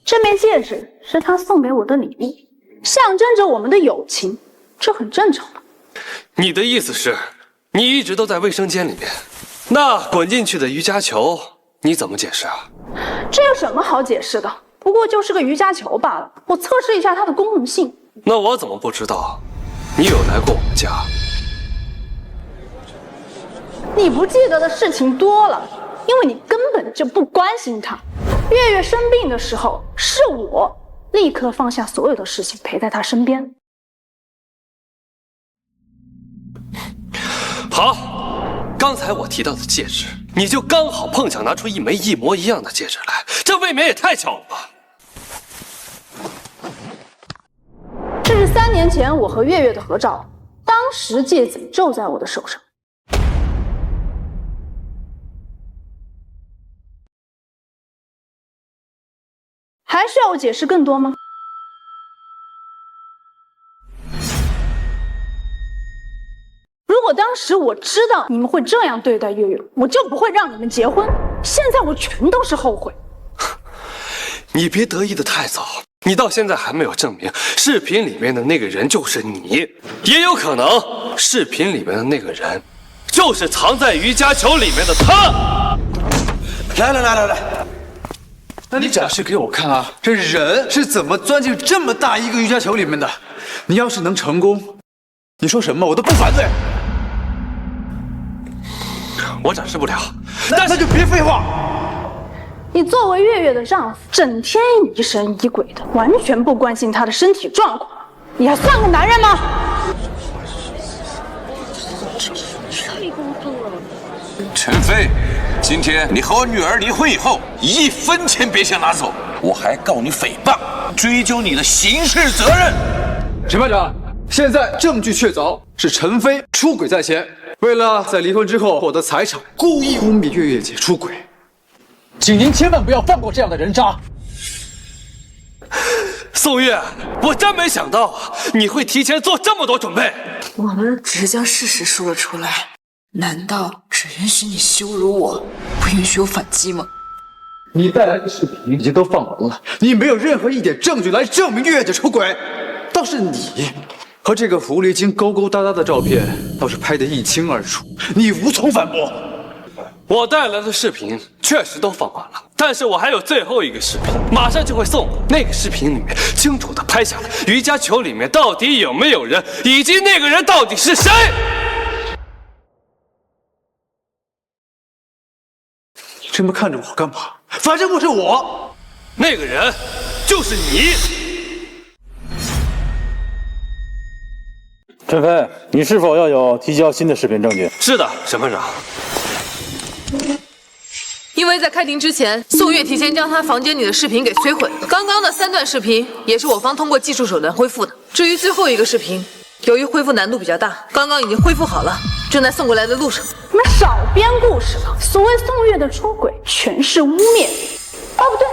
这枚戒指是他送给我的礼物，象征着我们的友情，这很正常的。你的意思是，你一直都在卫生间里面？那滚进去的瑜伽球你怎么解释啊？这有什么好解释的？不过就是个瑜伽球罢了，我测试一下它的功能性。那我怎么不知道？你有来过我们家。你不记得的事情多了，因为你根本就不关心他。月月生病的时候，是我立刻放下所有的事情陪在他身边。好，刚才我提到的戒指，你就刚好碰巧拿出一枚一模一样的戒指来，这未免也太巧了吧？这是3年前我和月月的合照，当时戒指就在我的手上。还需要我解释更多吗？如果当时我知道你们会这样对待月月，我就不会让你们结婚。现在我全都是后悔。你别得意的太早，你到现在还没有证明视频里面的那个人就是你，也有可能视频里面的那个人就是藏在瑜伽球里面的他。来，那你展示给我看啊，这人是怎么钻进这么大一个瑜伽球里面的？你要是能成功，你说什么我都不反对。我展示不了，那就别废话。你作为月月的丈夫，整天疑神疑鬼的，完全不关心她的身体状况，你还算个男人吗？陈飞，今天你和我女儿离婚以后，1分钱别想拿走，我还告你诽谤，追究你的刑事责任。审判长，现在证据确凿，是陈飞出轨在前，为了在离婚之后获得财产，故意污蔑月月姐出轨。请您千万不要放过这样的人渣。宋月，我真没想到啊，你会提前做这么多准备。我们只是将事实说了出来，难道只允许你羞辱我，不允许我反击吗？你带来的视频已经都放完了，你没有任何一点证据来证明月月姐出轨，倒是你和这个狐狸精勾勾搭搭的照片倒是拍得一清二楚，你无从反驳。我带来的视频确实都放完了，但是我还有最后一个视频，马上就会送。那个视频里面清楚地拍下了瑜伽球里面到底有没有人，以及那个人到底是谁。你这么看着我干嘛？反正不是我，那个人就是你。陈飞，你是否要有提交新的视频证据？是的，审判长。因为在开庭之前，宋月提前将他房间里的视频给摧毁。刚刚的3段视频也是我方通过技术手段恢复的。至于最后一个视频，由于恢复难度比较大，刚刚已经恢复好了，正在送过来的路上。你们少编故事了！所谓宋月的出轨，全是污蔑。哦，不对，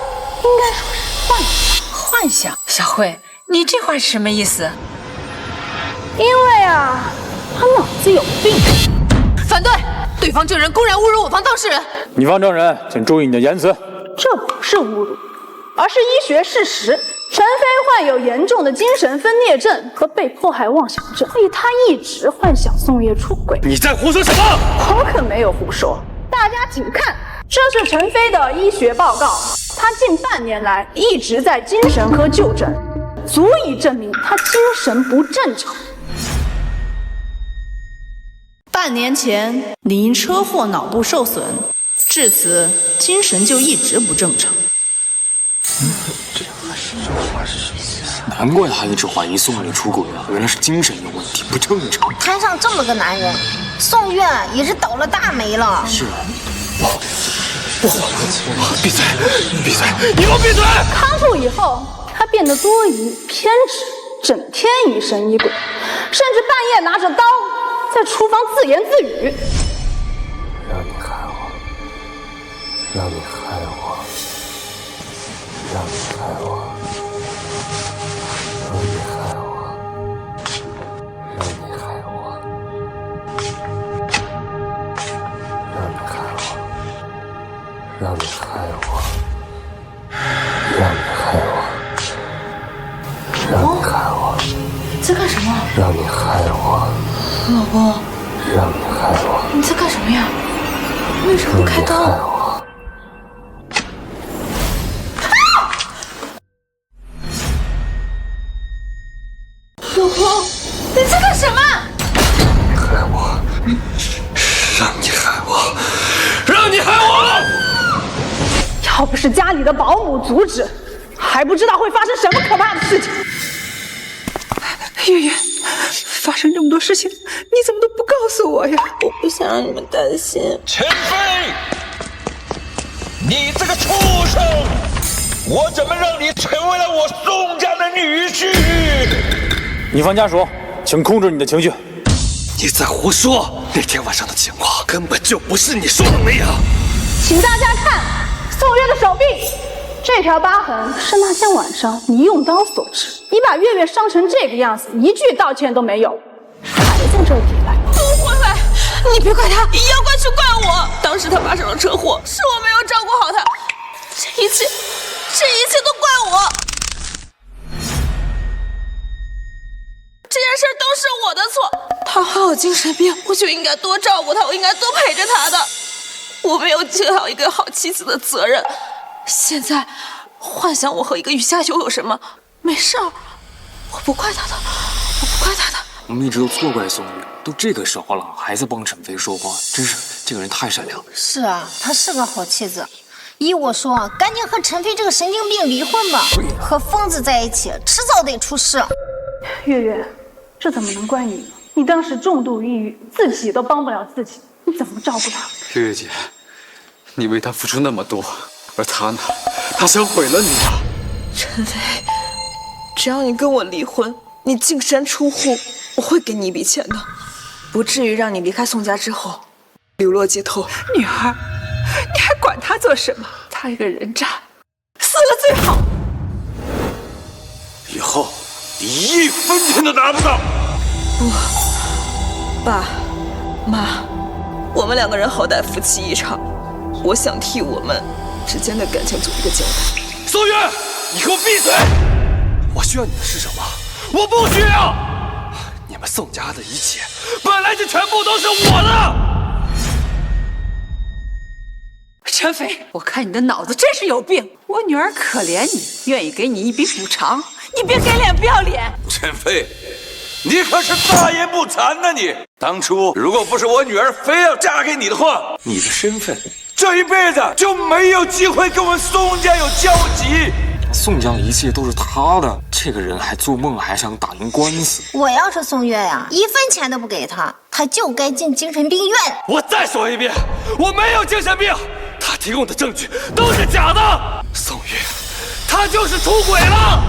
应该说是幻想。幻想？小慧，你这话是什么意思？因为啊，他脑子有病。反对！对方证人公然侮辱我方当事人。女方证人，请注意你的言辞。这不是侮辱，而是医学事实。陈飞患有严重的精神分裂症和被迫害妄想症，所以他一直幻想宋月出轨。你在胡说什么？我可没有胡说，大家请看，这是陈飞的医学报告，他近半年来一直在精神科就诊，足以证明他精神不正常。半年前，你因车祸脑部受损，至此精神就一直不正常。这话是什么？难怪他一直怀疑宋月出轨啊，原来是精神有问题，不正常。摊上这么个男人，宋月也是倒了大霉了。是啊，闭嘴！闭嘴！你给我闭嘴！康复以后，他变得多疑、偏执，整天疑神疑鬼，甚至半夜拿着刀在厨房自言自语。让你害我，让你害我，让你害我，让你害我，让你害我，让你害我，让你害我，让你害我，让你害我，你在干什么？让你害我。老公，让你害我！你在干什么呀？为什么不开刀？老公，你在干说什么？害我，让你害我，让你害我！要不是家里的保姆阻止，还不知道会发生什么可怕的事情。月月，发生这么多事情，你怎么都不告诉我呀？我不想让你们担心。陈飞，你这个畜生！我怎么让你成为了我宋家的女婿？女方家属，请控制你的情绪。你在胡说！那天晚上的情况根本就不是你说的那样。请大家看宋月的手臂，这条疤痕是那天晚上你用刀所致。你把月月伤成这个样子，一句道歉都没有，还在这里来。不会，你别怪他，要怪就怪我。当时他发生了车祸，是我没有照顾好他，这一切都怪我。这件事都是我的错，他患有精神病，我就应该多照顾他，我应该多陪着他的。我没有尽好一个好妻子的责任，现在幻想我和一个余家友有什么？没事儿，我不怪他的，我不怪他的。我们一直都错怪宋玉，都这个时候了，还在帮陈飞说话，真是这个人太善良了。是啊，她是个好妻子。依我说，赶紧和陈飞这个神经病离婚吧，和疯子在一起，迟早得出事。月月，这怎么能怪你呢？你当时重度抑郁，自己都帮不了自己，你怎么照顾他？月月姐，你为他付出那么多，而他呢？他想毁了你啊！陈飞，只要你跟我离婚，你净身出户，我会给你一笔钱的，不至于让你离开宋家之后流落街头。女儿，你还管他做什么？他一个人渣，死了最好。以后你1分钱都拿不到。不，爸妈，我们2个人好歹夫妻一场，我想替我们之间的感情做一个交代。宋月，你给我闭嘴！我需要你的是什么？我不需要。你们宋家的一切本来就全部都是我的。陈飞，我看你的脑子真是有病。我女儿可怜你，愿意给你一笔补偿，你别给脸不要脸。陈飞，你可是大言不惭呐！你当初如果不是我女儿非要嫁给你的话，你的身份这一辈子就没有机会跟我们宋家有交集。宋家的一切都是他的，这个人还做梦还想打赢官司。我要是宋月呀，1分钱都不给他，他就该进精神病院。我再说一遍，我没有精神病，他提供的证据都是假的。宋月，他就是出轨了。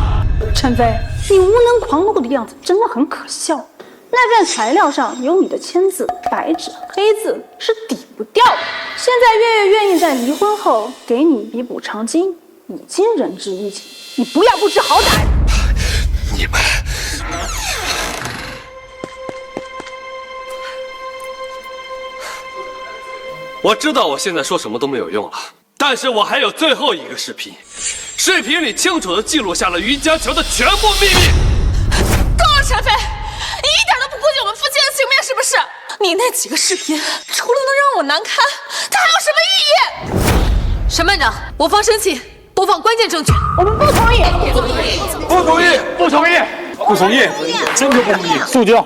陈飞，你无能狂怒的样子真的很可笑。那份材料上有你的签字，白纸黑字是抵不掉的。现在月月愿意在离婚后给你一笔补偿金，已经仁至义尽，你不要不知好歹。你们，我知道我现在说什么都没有用了，但是我还有最后一个视频，视频里清楚地记录下了于家球的全部秘密。够了，陈飞，你一点都不顾及我们夫妻的情面，是不是？你那几个视频除了能让我难堪，它还有什么意义？沈班长，我方生气，播放关键证据。我们不同意，不同意，不同意，不同意，坚决不同意。肃静。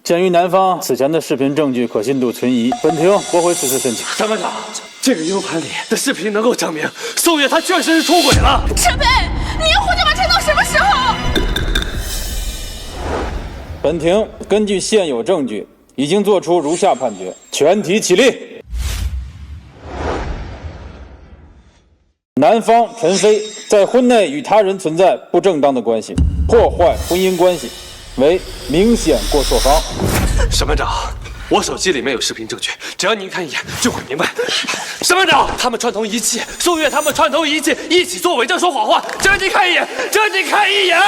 鉴于男方此前的视频证据可信度存疑，本庭驳回此次申请。沈班长，这个 U 盘里的视频能够证明宋月她确实是出轨了。陈飞，你要胡搅蛮缠到什么时候？本庭根据现有证据，已经作出如下判决：全体起立。男方陈飞在婚内与他人存在不正当的关系，破坏婚姻关系，为明显过错方。沈班长，我手机里面有视频证据，只要您看一眼就会明白。沈班长，他们串通一气，宋月他们串通一气，一起做伪证说谎话，只要您看一眼，只要您看一眼。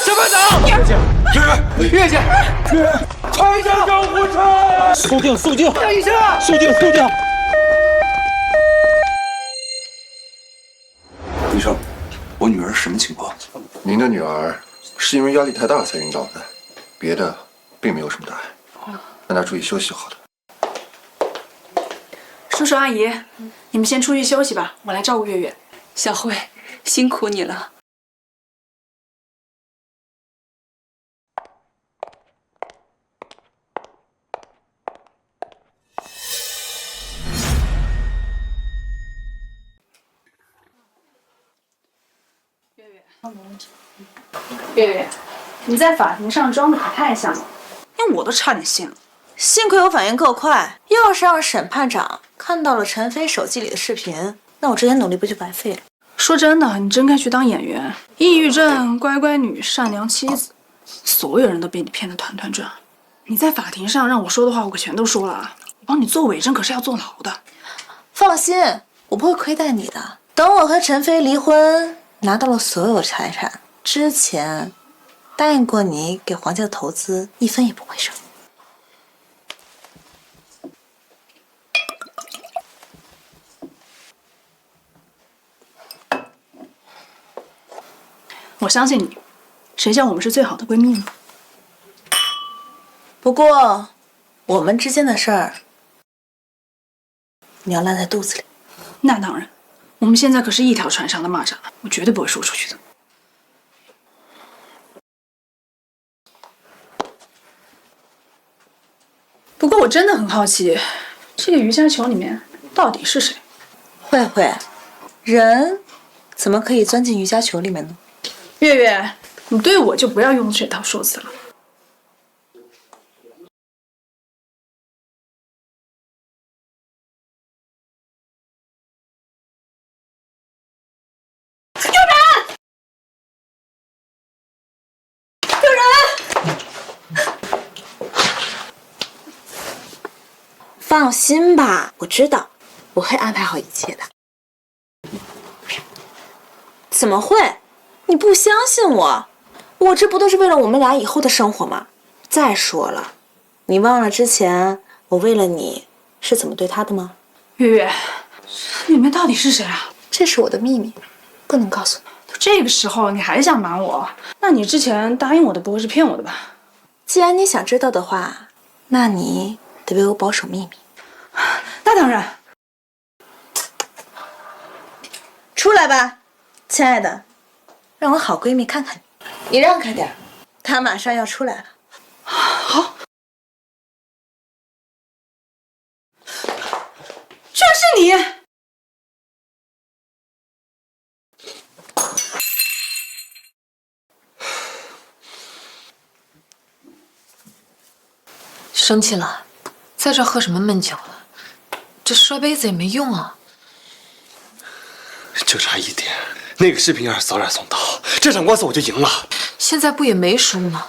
沈班长，月姐，快叫救护车！肃静，肃静，等一下，肃静，肃静。医生，我女儿什么情况？您的女儿是因为压力太大才晕倒的，别的并没有什么大碍，让她注意休息就好了。叔叔阿姨，你们先出去休息吧，我来照顾月月。小慧，辛苦你了。月月，你在法庭上装的可太像了，连我都差点信了。幸亏我反应够快，要是让审判长看到了陈飞手机里的视频，那我之前努力不就白费了？说真的，你真该去当演员。抑郁症、乖乖女、善良妻子，所有人都被你骗得团团转。你在法庭上让我说的话，我可全都说了啊！我帮你做伪证可是要坐牢的。放心，我不会亏待你的。等我和陈飞离婚，拿到了所有财产之前，答应过你给皇家的投资1分也不会少。我相信你，谁叫我们是最好的闺蜜呢？不过，我们之间的事儿，你要烂在肚子里。那当然，我们现在可是一条船上的蚂蚱，我绝对不会说出去的。不过我真的很好奇，这个瑜伽球里面到底是谁？慧慧，人怎么可以钻进瑜伽球里面呢？月月，你对我就不要用这套说辞了。放心吧，我知道，我会安排好一切的。怎么会？你不相信我？我这不都是为了我们俩以后的生活吗？再说了，你忘了之前我为了你是怎么对他的吗？月月，这里面到底是谁啊？这是我的秘密，不能告诉你。都这个时候你还想瞒我？那你之前答应我的不会是骗我的吧？既然你想知道的话，那你得为我保守秘密。那当然。出来吧，亲爱的，让我好闺蜜看看你。你让开点，她马上要出来了。好。居然是你！生气了，在这喝什么闷酒了？这摔杯子也没用啊！就差一点，那个视频要是早点送到，这场官司我就赢了。现在不也没输吗？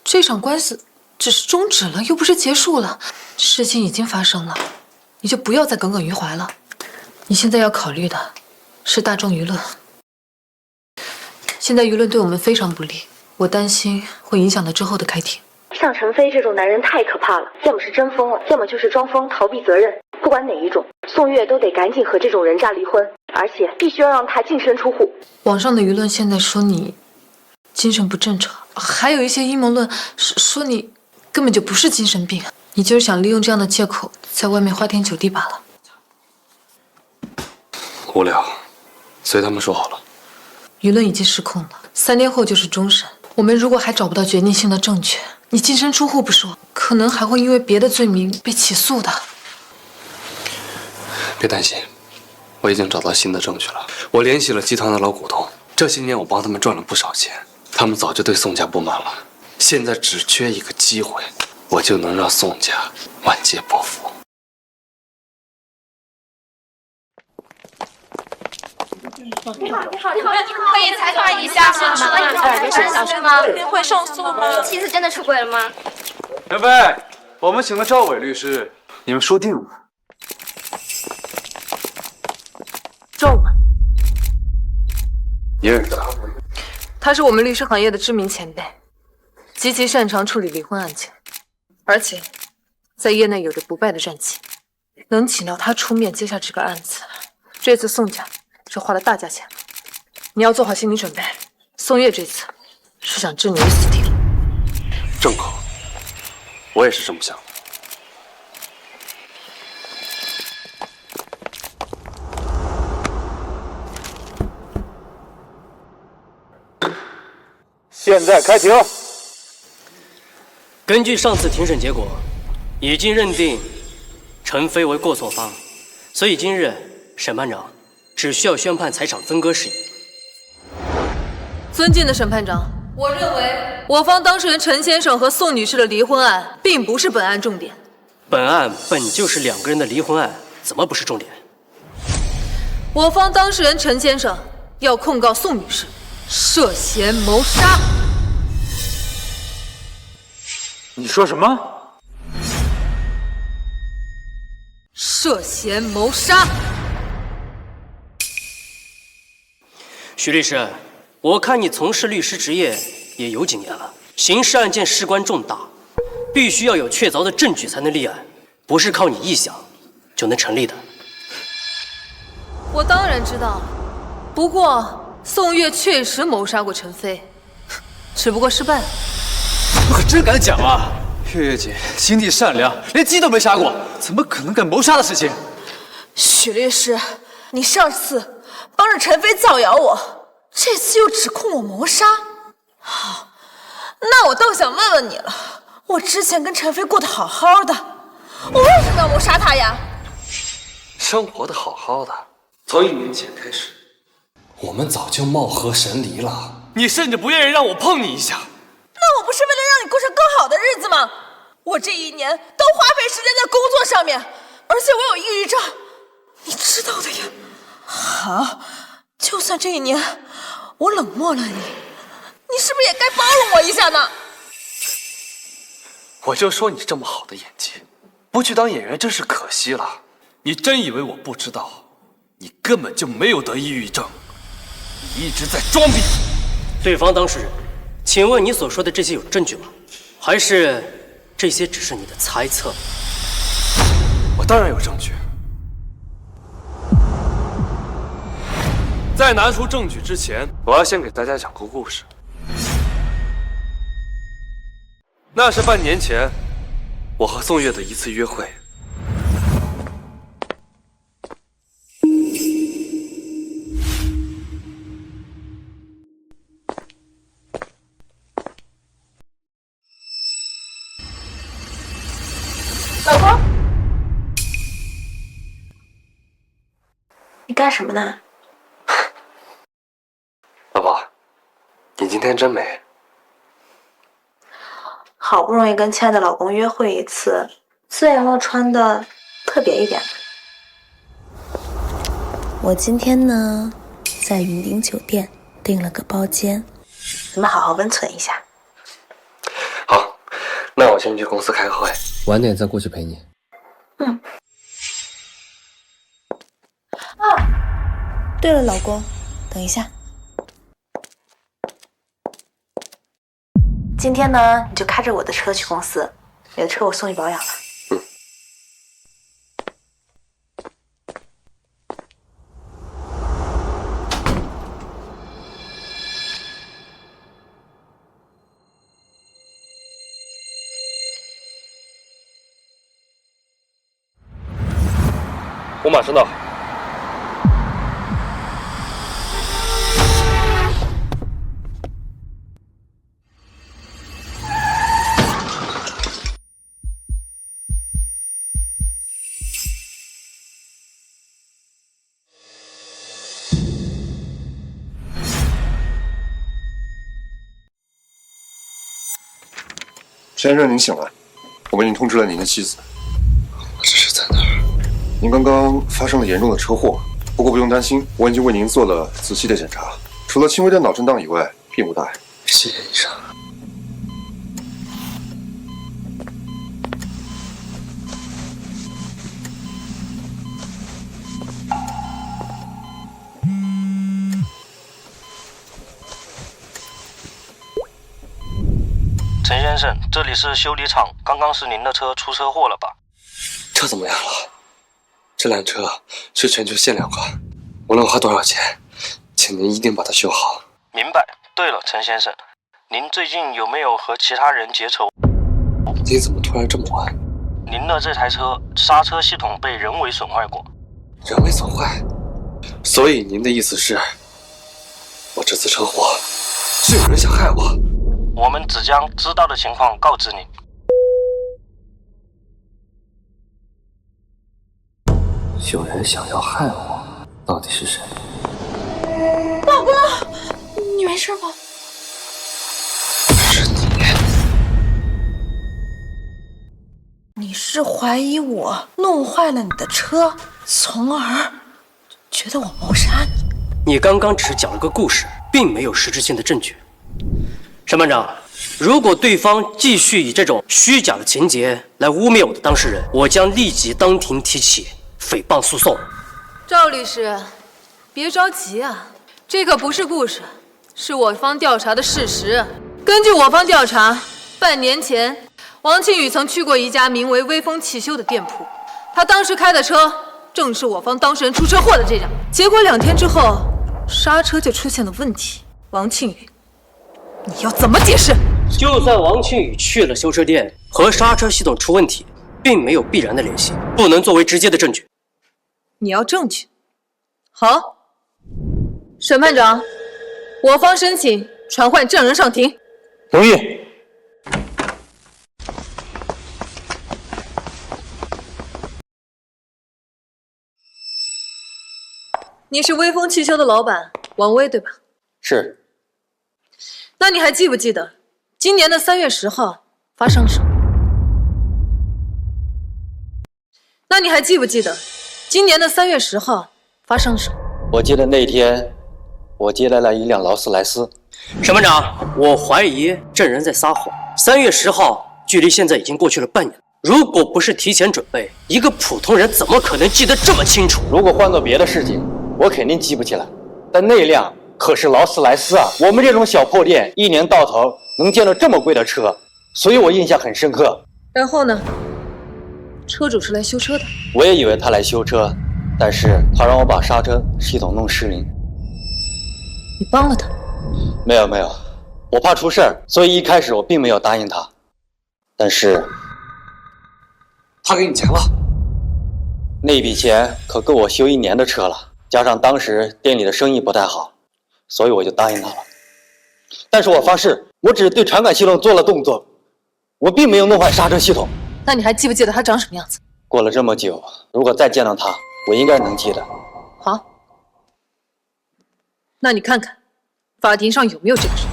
这场官司只是终止了，又不是结束了。事情已经发生了，你就不要再耿耿于怀了。你现在要考虑的是大众舆论。现在舆论对我们非常不利，我担心会影响到之后的开庭。像陈飞这种男人太可怕了，要么是真疯了，要么就是装疯逃避责任。不管哪一种，宋月都得赶紧和这种人渣离婚，而且必须要让他净身出户。网上的舆论现在说你精神不正常，还有一些阴谋论说你根本就不是精神病，你就是想利用这样的借口在外面花天酒地罢了。无聊，随他们说好了。舆论已经失控了，3天后就是终审。我们如果还找不到决定性的证据，你净身出户不说，可能还会因为别的罪名被起诉的。别担心，我已经找到新的证据了。我联系了集团的老股东，这些年我帮他们赚了不少钱，他们早就对宋家不满了，现在只缺一个机会，我就能让宋家万劫不复。你好，可以采访一下吗？有什么小事吗？您会上诉吗？妻子真的出轨了吗？陈飞，我们请了赵伟律师，你们说定了。赵伟，你认识他？他是我们律师行业的知名前辈，极其擅长处理离婚案件，而且在业内有着不败的战绩。能请到他出面接下这个案子，这次宋家是花了大价钱。你要做好心理准备，宋月这次是想置你于死地。正好，我也是这么想的。现在开庭。根据上次庭审结果，已经认定陈飞为过错方，所以今日审判长只需要宣判财产分割事宜。尊敬的审判长，我认为我方当事人陈先生和宋女士的离婚案并不是本案重点。本案本就是2个人的离婚案，怎么不是重点？我方当事人陈先生要控告宋女士涉嫌谋杀。你说什么？涉嫌谋杀。徐律师，我看你从事律师职业也有几年了，刑事案件事关重大，必须要有确凿的证据才能立案，不是靠你臆想就能成立的。我当然知道，不过宋月确实谋杀过陈飞，只不过失败了。我可真敢讲啊！月月姐心地善良，连鸡都没杀过，怎么可能干谋杀的事情？许律师，你上次帮着陈飞造谣我，这次又指控我谋杀。好，那我倒想问问你了，我之前跟陈飞过得好好的，我为什么要谋杀他呀？生活的好好的，从1年前开始，我们早就貌合神离了。你甚至不愿意让我碰你一下。那我不是为了让你过上更好的日子吗？我这1年都花费时间在工作上面，而且我有抑郁症，你知道的呀。好，就算这1年我冷漠了你，你是不是也该包容我一下呢？我就说你这么好的演技，不去当演员真是可惜了。你真以为我不知道？你根本就没有得抑郁症，你一直在装逼。对方当事人，请问你所说的这些有证据吗？还是这些只是你的猜测？我当然有证据。在拿出证据之前，我要先给大家讲个故事。那是半年前，我和宋月的一次约会。老公，你干什么呢？老婆，你今天真美。好不容易跟亲爱的老公约会一次，自然要穿的特别一点。我今天呢，在云顶酒店订了个包间，咱们好好温存一下。好，那我先去公司开个会，晚点再过去陪你。嗯。对了，老公，等一下。今天呢，你就开着我的车去公司，你的车我送去保养了。我马上到。先生，您醒了，我们已经通知了您的妻子。我这是在哪儿？您刚刚发生了严重的车祸，不过不用担心，我已经为您做了仔细的检查，除了轻微的脑震荡以外，并无大碍。谢谢医生。陈先生，这里是修理厂，刚刚是您的车出车祸了吧？车怎么样了？这辆车是全球限量款，无论花多少钱，请您一定把它修好。明白。对了，陈先生，您最近有没有和其他人结仇？你怎么突然这么问？您的这台车刹车系统被人为损坏过。人为损坏？所以您的意思是，我这次车祸是有人想害我？我们只将知道的情况告知您。有人想要害我，到底是谁？老公，你没事吧？是怀疑我弄坏了你的车，从而觉得我谋杀你。你刚刚只是讲了个故事，并没有实质性的证据。沈班长，如果对方继续以这种虚假的情节来污蔑我的当事人，我将立即当庭提起诽谤诉讼。赵律师，别着急啊，这可不是故事，是我方调查的事实。根据我方调查，半年前，王庆宇曾去过一家名为微风汽修的店铺，他当时开的车正是我方当事人出车祸的这辆。结果2天之后，刹车就出现了问题。王庆宇，你要怎么解释？就算王庆宇去了修车店，和刹车系统出问题，并没有必然的联系，不能作为直接的证据。你要证据？好，审判长，我方申请传唤证人上庭。同意。你是微风汽修的老板王威对吧？是。那你还记不记得今年的3月10号发生了什么？那你还记不记得今年的3月10号发生了什么？我记得那天，我接来了一辆劳斯莱斯。审判长，我怀疑证人在撒谎。3月10号，距离现在已经过去了半年。如果不是提前准备，一个普通人怎么可能记得这么清楚？如果换做别的事情，我肯定记不起来。但那辆可是劳斯莱斯啊！我们这种小破店，一年到头能见到这么贵的车，所以我印象很深刻。然后呢？车主是来修车的。我也以为他来修车，但是他让我把刹车系统弄失灵。你帮了他？没有，我怕出事儿，所以一开始我并没有答应他。但是，他给你钱了？那笔钱可够我修1年的车了，加上当时店里的生意不太好，所以我就答应他了。但是我发誓，我只是对传感系统做了动作，我并没有弄坏刹车系统。那你还记不记得他长什么样子？过了这么久，如果再见到他，我应该能记得。好，那你看看法庭上有没有这个人？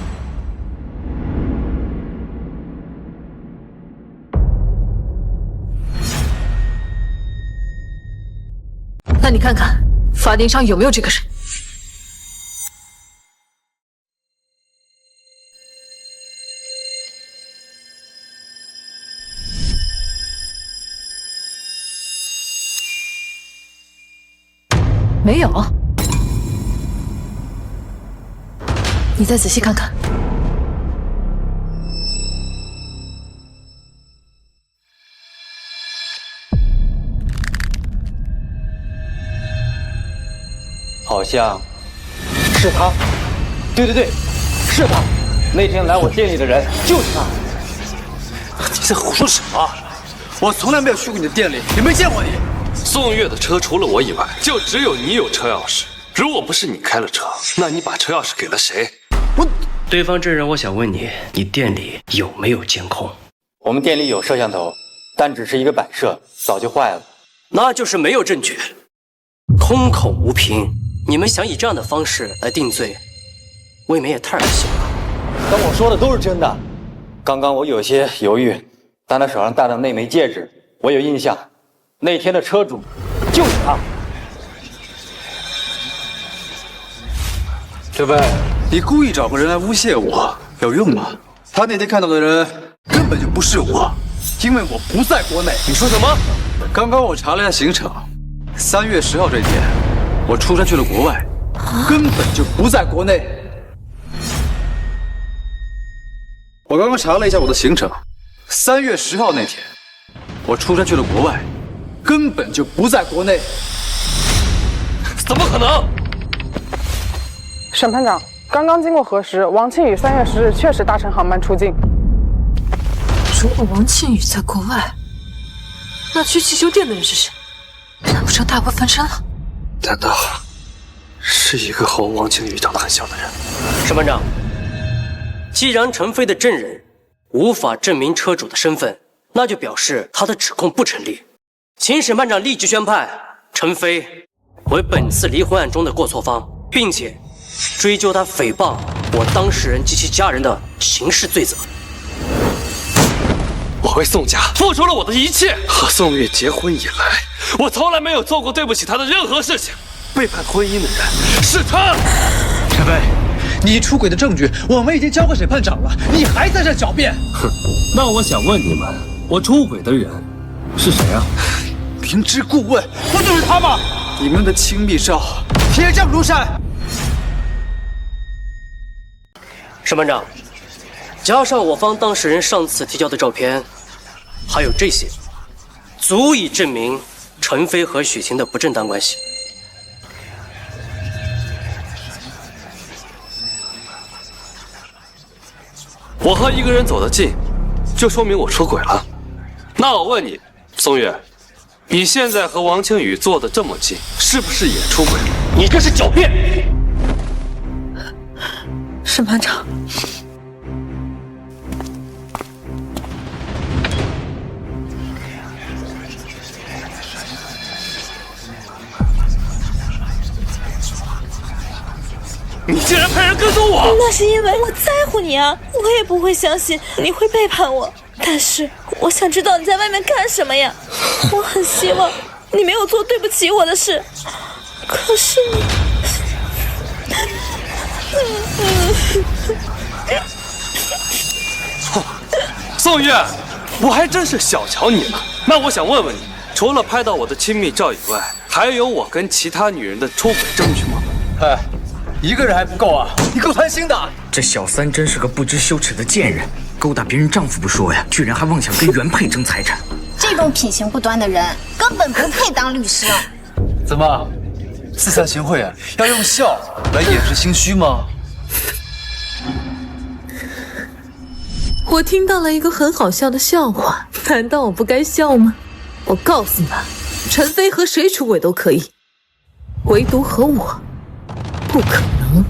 那你看看法庭上有没有这个人？没有。你再仔细看看。好像是他。对，是他。那天来我店里的人就是他。你在胡说什么？我从来没有去过你的店里，也没见过你。宋月的车除了我以外，就只有你有车钥匙。如果不是你开了车，那你把车钥匙给了谁？对方证人，我想问你，你店里有没有监控？我们店里有摄像头，但只是一个摆设，早就坏了。那就是没有证据，空口无凭。你们想以这样的方式来定罪，未免也太恶心了。但我说的都是真的。刚刚我有些犹豫，但他手上戴的那枚戒指，我有印象。那天的车主就是他。这位，你故意找个人来诬陷我，有用吗？他那天看到的人根本就不是我，因为我不在国内。你说什么？刚刚我查了一下行程，3月10号这天，我出差去了国外，根本就不在国内。我刚刚查了一下我的行程，3月10号那天，我出差去了国外，根本就不在国内。怎么可能？审判长，刚刚经过核实，王庆宇3月10日确实搭乘航班出境。如果王庆宇在国外，那去汽修店的人是谁？难不成大国翻身了？难道是一个和王庆宇长得很像的人？审判长，既然陈飞的证人无法证明车主的身份，那就表示他的指控不成立。请审判长立即宣判陈飞为本次离婚案中的过错方，并且追究他诽谤我当事人及其家人的刑事罪责。我为宋家付出了我的一切。和宋月结婚以来，我从来没有做过对不起她的任何事情。背叛婚姻的人是她。陈飞，你出轨的证据我们已经交给审判长了，你还在这狡辩？哼，那我想问你们，我出轨的人是谁啊？灵芝顾问，不就是他吗？你们的亲密照，铁证如山。审判长，加上我方当事人上次提交的照片，还有这些，足以证明陈飞和许晴的不正当关系。我和一个人走得近，就说明我出轨了。那我问你，宋月，你现在和王清宇坐得这么近，是不是也出轨了？你这是狡辩！审判长，你竟然派人跟踪我！那是因为我在乎你啊！我也不会相信你会背叛我，但是我想知道你在外面干什么呀！我很希望你没有做对不起我的事，可是你……宋月，我还真是小瞧你了。那我想问问你，除了拍到我的亲密照以外，还有我跟其他女人的出轨证据吗？哎，一个人还不够啊！你够贪心的。这小三真是个不知羞耻的贱人，勾搭别人丈夫不说呀，居然还妄想跟原配争财产。这种品行不端的人根本不配当律师。怎么，自惭形秽啊？要用笑来掩饰心虚吗？我听到了一个很好笑的笑话，难道我不该笑吗？我告诉你们，陈飞和谁出轨都可以，唯独和我不可能。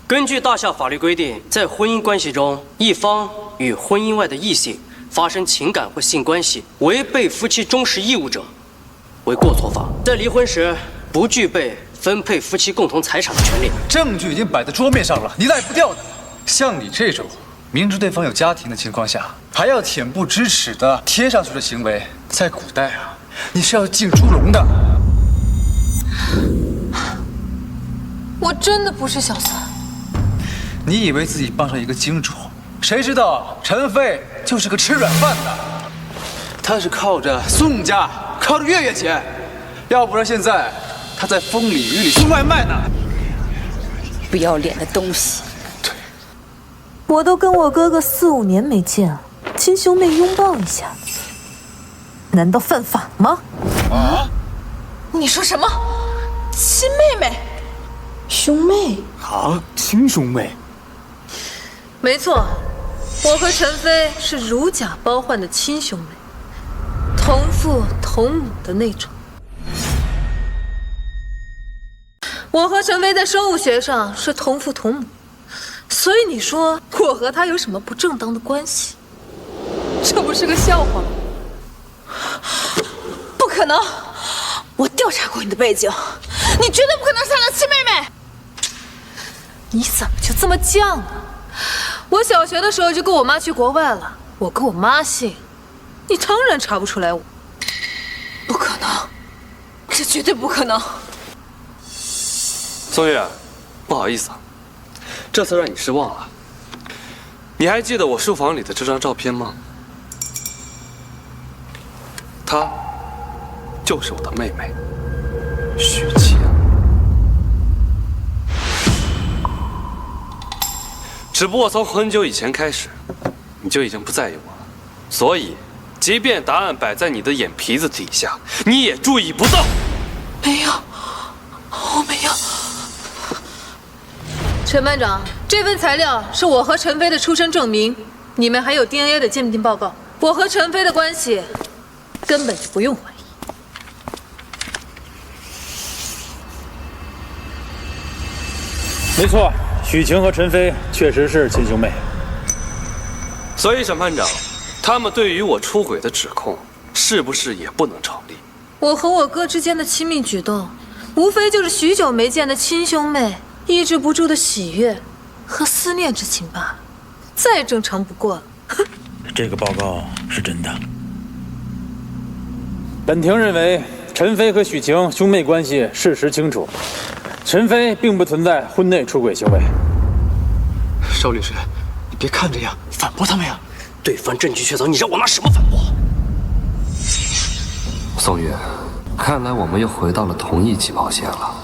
根据大厦法律规定，在婚姻关系中，一方与婚姻外的异性发生情感或性关系，违背夫妻忠实义务者，为过错法。在离婚时，不具备分配夫妻共同财产的权利。证据已经摆在桌面上了，你赖不掉的。像你这种明知对方有家庭的情况下，还要恬不知耻的贴上去的行为，在古代啊，你是要进猪笼的。我真的不是小三。你以为自己傍上一个金主，谁知道陈飞就是个吃软饭的。他是靠着宋家，靠着月月钱，要不然现在他在风里雨里送外卖呢。不要脸的东西！我都跟我哥哥4、5年没见了，亲兄妹拥抱一下，难道犯法吗？啊！你说什么？亲妹妹？兄妹？啊，亲兄妹？没错，我和陈飞是如假包换的亲兄妹，同父同母的那种。我和陈飞在生物学上是同父同母，所以你说我和他有什么不正当的关系？这不是个笑话吗？不可能！我调查过你的背景，你绝对不可能杀了亲妹妹。你怎么就这么犟呢？我小学的时候就跟我妈去国外了，我跟我妈姓，你当然查不出来我。不可能，这绝对不可能。宋月，不好意思啊，这次让你失望了。你还记得我书房里的这张照片吗？她就是我的妹妹许晴。只不过从很久以前开始，你就已经不在意我了，所以，即便答案摆在你的眼皮子底下，你也注意不到。没有，我没有。陈班长，这份材料是我和陈飞的出生证明，你们还有 DNA 的鉴定报告，我和陈飞的关系根本就不用怀疑。没错，许晴和陈飞确实是亲兄妹。所以，审判长，他们对于我出轨的指控，是不是也不能成立？我和我哥之间的亲密举动，无非就是许久没见的亲兄妹抑制不住的喜悦和思念之情罢了。再正常不过了。这个报告是真的。本庭认为，陈飞和许晴兄妹关系事实清楚，陈飞并不存在婚内出轨行为。邵律师，你别看着呀，反驳他们呀！对方证据确凿，你让我拿什么反驳？宋月，看来我们又回到了同一起跑线了。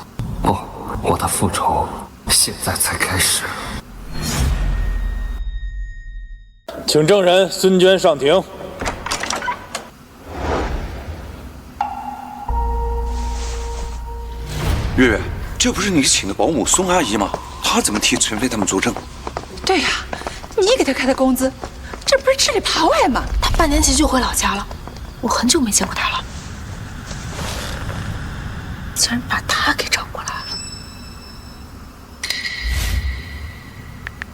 不，我的复仇现在才开始。请证人孙娟上庭。月月，这不是你请的保姆宋阿姨吗？她怎么替陈飞他们作证？对呀，你给他开的工资，这不是吃里扒外吗？他半年前就回老家了，我很久没见过他了，竟然把他给找过来了。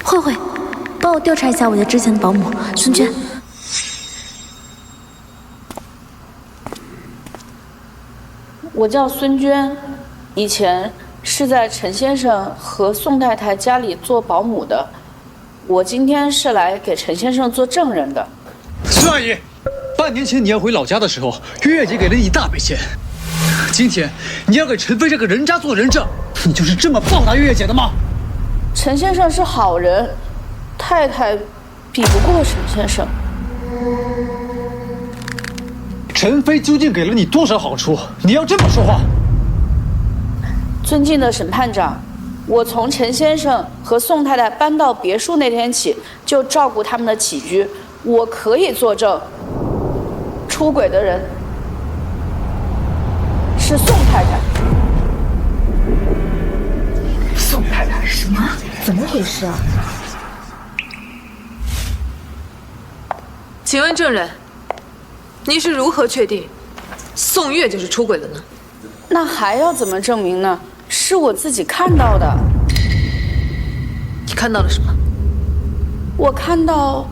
慧慧，帮我调查一下我家之前的保姆孙娟。我叫孙娟，以前是在陈先生和宋太太家里做保姆的。我今天是来给陈先生做证人的。孙阿姨，半年前你要回老家的时候，月月姐给了你一大笔钱。今天你要给陈飞这个人渣做人证，你就是这么报答月月姐的吗？陈先生是好人，太太比不过陈先生。陈飞究竟给了你多少好处？你要这么说话？尊敬的审判长，我从陈先生和宋太太搬到别墅那天起，就照顾他们的起居。我可以作证，出轨的人是宋太太。宋太太什么？怎么回事啊？请问证人，你是如何确定宋月就是出轨的呢？那还要怎么证明呢？是我自己看到的。你看到了什么？我看到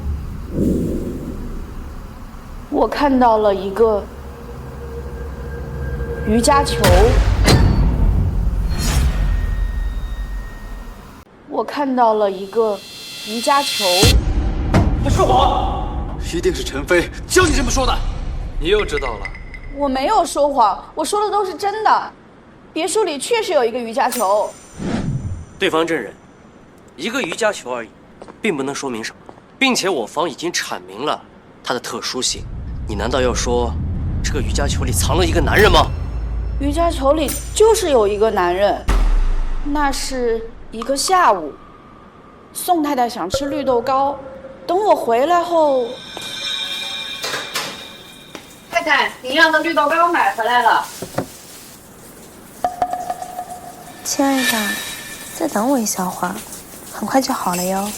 了一个瑜伽球。我看到了一个瑜伽球。他说谎，一定是陈飞教你这么说的。你又知道了？我没有说谎，我说的都是真的。别墅里确实有一个瑜伽球。对方证人，一个瑜伽球而已，并不能说明什么，并且我方已经阐明了它的特殊性。你难道要说这个瑜伽球里藏了一个男人吗？瑜伽球里就是有一个男人。那是一个下午，宋太太想吃绿豆糕，等我回来后，太太，您要的绿豆糕买回来了。亲爱的，再等我一小会儿，很快就好了哟。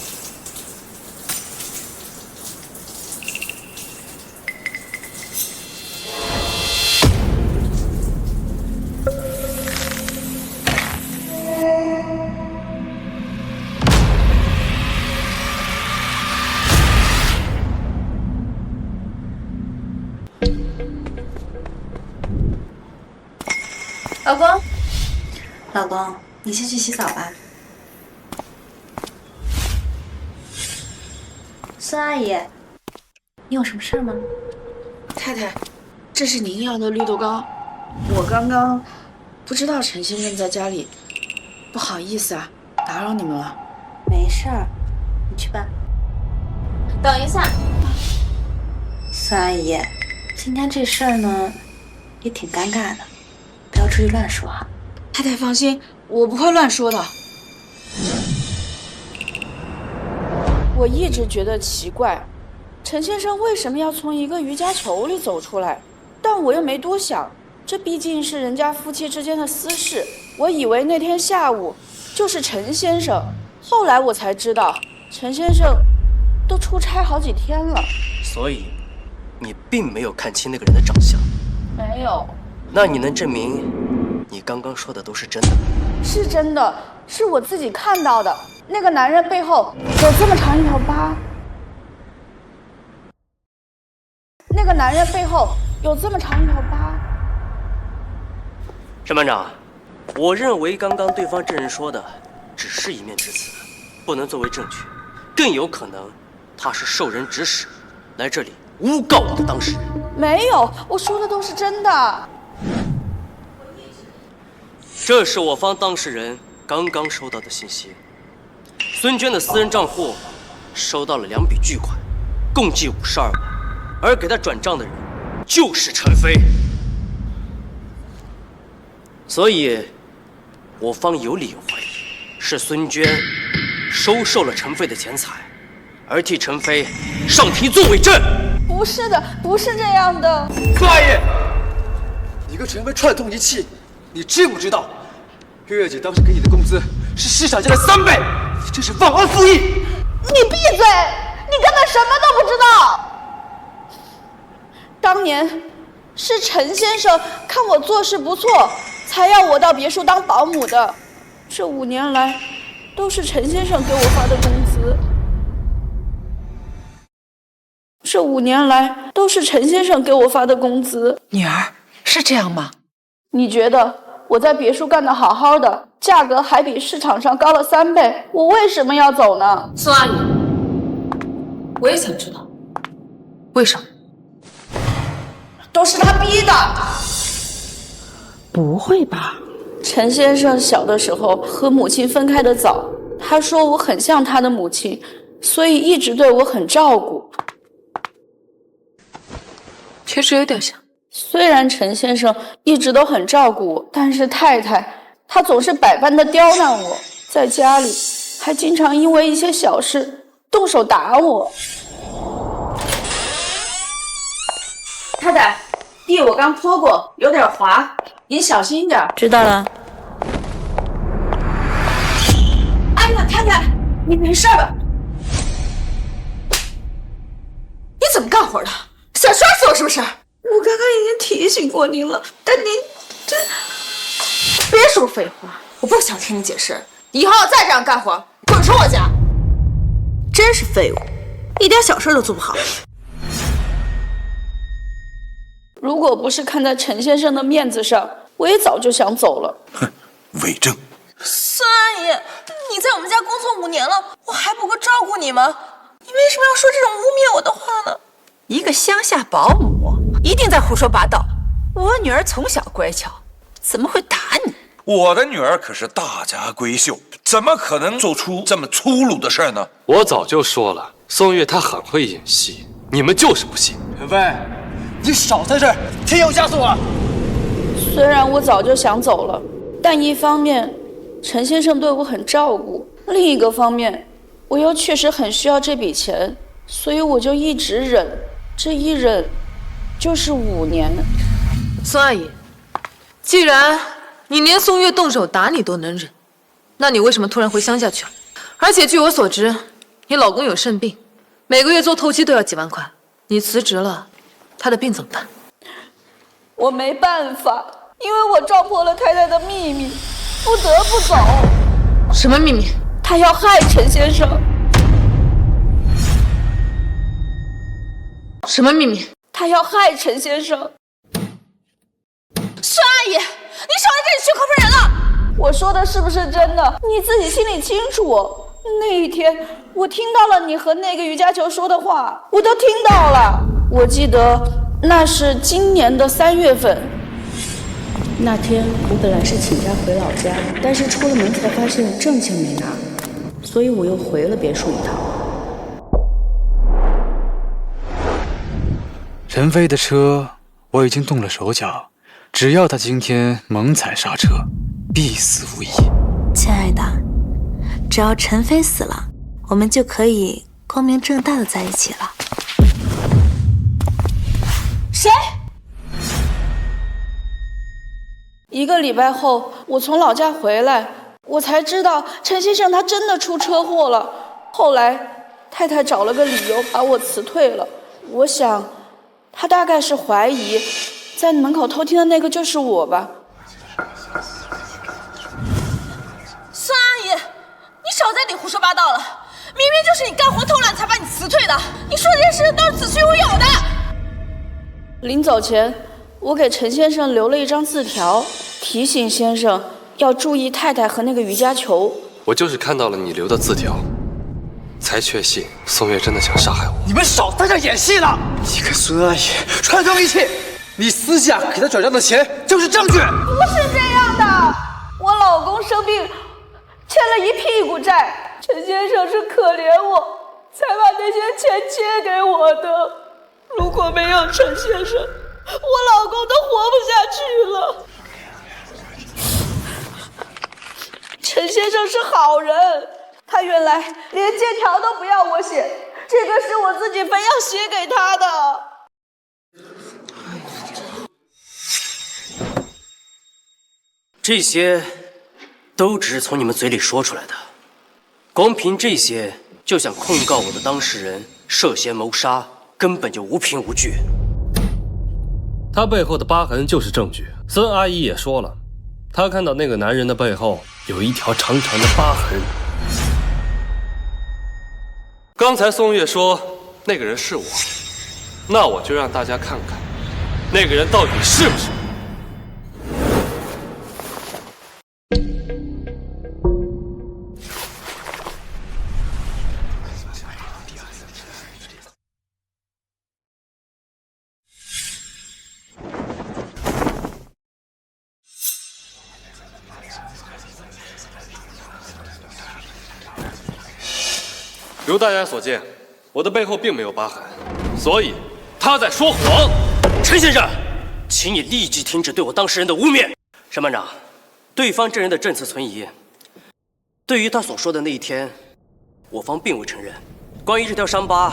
老公，老公，你先去洗澡吧。孙阿姨，你有什么事吗？太太，这是您要的绿豆糕。我刚刚不知道陈先生在家里，不好意思啊，打扰你们了。没事儿，你去吧。等一下，孙阿姨，今天这事儿呢，也挺尴尬的，不要出去乱说哈。太太放心，我不会乱说的。我一直觉得奇怪，陈先生为什么要从一个瑜伽球里走出来？但我又没多想，这毕竟是人家夫妻之间的私事。我以为那天下午就是陈先生，后来我才知道，陈先生都出差好几天了。所以，你并没有看清那个人的长相。没有。那你能证明你刚刚说的都是真的吗？是真的，是我自己看到的。那个男人背后有这么长一条疤。那个男人背后有这么长一条疤。审判长，我认为刚刚对方证人说的只是一面之词，不能作为证据。更有可能他是受人指使来这里诬告我的当事人。没有，我说的都是真的。这是我方当事人刚刚收到的信息，孙娟的私人账户收到了2笔巨款，共计52万，而给他转账的人就是陈飞。所以，我方有理由怀疑是孙娟收受了陈飞的钱财，而替陈飞上庭作伪证。不是的，不是这样的。苏阿姨，你跟陈飞串通一气，你知不知道，月姐当时给你的工资是市场价的3倍，你这是忘恩负义！你闭嘴！你根本什么都不知道。当年是陈先生看我做事不错，才要我到别墅当保姆的。这5年来，都是陈先生给我发的工资。这5年来，都是陈先生给我发的工资。女儿，是这样吗？你觉得我在别墅干得好好的，价格还比市场上高了3倍，我为什么要走呢？宋阿姨，我也想知道，为什么？都是他逼的。不会吧？陈先生小的时候和母亲分开的早，他说我很像他的母亲，所以一直对我很照顾。确实有点像。虽然陈先生一直都很照顾我，但是太太她总是百般的刁难我，在家里还经常因为一些小事动手打我。太太，地我刚拖过，有点滑，您小心一点。知道了。哎呀，太太，你没事吧？你怎么干活的？想摔死我是不是？我刚刚已经提醒过您了，但您这……别说废话，我不想听你解释。以后要再这样干活，滚出我家！真是废物，一点小事都做不好。如果不是看在陈先生的面子上，我也早就想走了。哼，伪证！孙阿姨，你在我们家工作5年了，我还不够照顾你吗？你为什么要说这种污蔑我的话呢？一个乡下保姆一定在胡说八道。我女儿从小乖巧，怎么会打你？我的女儿可是大家闺秀，怎么可能做出这么粗鲁的事儿呢？我早就说了，宋月她很会演戏，你们就是不信。陈飞，你少在这儿添油加醋啊！虽然我早就想走了，但一方面陈先生对我很照顾，另一个方面我又确实很需要这笔钱，所以我就一直忍，这一忍就是5年。孙阿姨，既然你连宋月动手打你都能忍，那你为什么突然回乡下去了？而且据我所知，你老公有肾病，每个月做透析都要几万块，你辞职了，他的病怎么办？我没办法，因为我撞破了太太的秘密，不得不走。什么秘密？他要害陈先生。什么秘密？他要害陈先生。孙阿姨，你少在这里血口喷人了！我说的是不是真的？你自己心里清楚。那一天，我听到了你和那个瑜伽球说的话，我都听到了。我记得那是今年的3月份。那天我本来是请假回老家，但是出了门才发现证件没拿，所以我又回了别墅一趟。陈飞的车我已经动了手脚，只要他今天猛踩刹车，必死无疑。亲爱的，只要陈飞死了，我们就可以光明正大的在一起了。谁？1个礼拜后，我从老家回来，我才知道陈先生他真的出车祸了。后来太太找了个理由把我辞退了。我想他大概是怀疑在门口偷听的那个就是我吧。孙阿姨，你少在这里胡说八道了，明明就是你干活偷懒才把你辞退的，你说这些事都是子虚乌有的。临走前，我给陈先生留了一张字条，提醒先生要注意太太和那个瑜伽球。我就是看到了你留的字条，才确信宋月真的想杀害我。你们少在这演戏了！你跟孙阿姨串通一气，你私下给她转账的钱就是证据。不是这样的，我老公生病，欠了一屁股债，陈先生是可怜我，才把那些钱借给我的。如果没有陈先生，我老公都活不下去了。陈先生是好人，他原来连借条都不要我写，这个是我自己非要写给他的。这些都只是从你们嘴里说出来的，光凭这些就想控告我的当事人涉嫌谋杀，根本就无凭无据。他背后的疤痕就是证据。孙阿姨也说了，她看到那个男人的背后有一条长长的疤痕。刚才宋月说那个人是我，那我就让大家看看，那个人到底是不是我。如大家所见，我的背后并没有疤痕，所以他在说谎。陈先生，请你立即停止对我当事人的污蔑。沈班长，对方证人的证词存疑，对于他所说的那一天，我方并未承认。关于这条伤疤，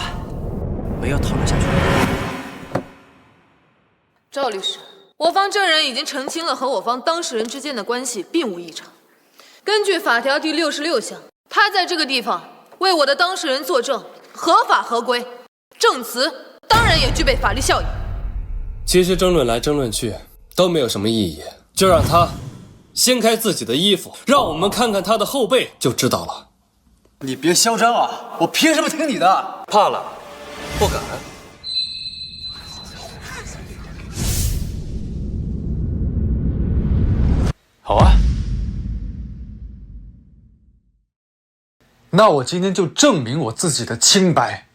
没有讨论下去。赵律师，我方证人已经澄清了和我方当事人之间的关系并无异常。根据法条第66项，他在这个地方为我的当事人作证，合法合规，证词当然也具备法律效益。其实争论来争论去都没有什么意义，就让他掀开自己的衣服，让我们看看他的后背就知道了。你别嚣张啊！我凭什么听你的？怕了？不敢。好啊，那我今天就证明我自己的清白。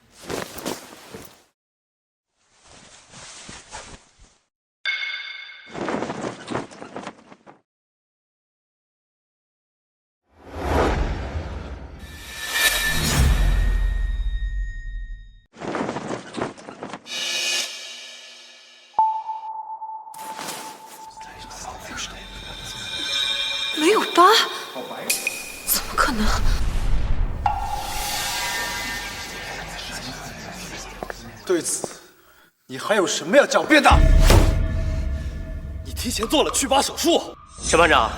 没有疤？怎么可能？对此，你还有什么要狡辩的？你提前做了去疤手术。沈班长，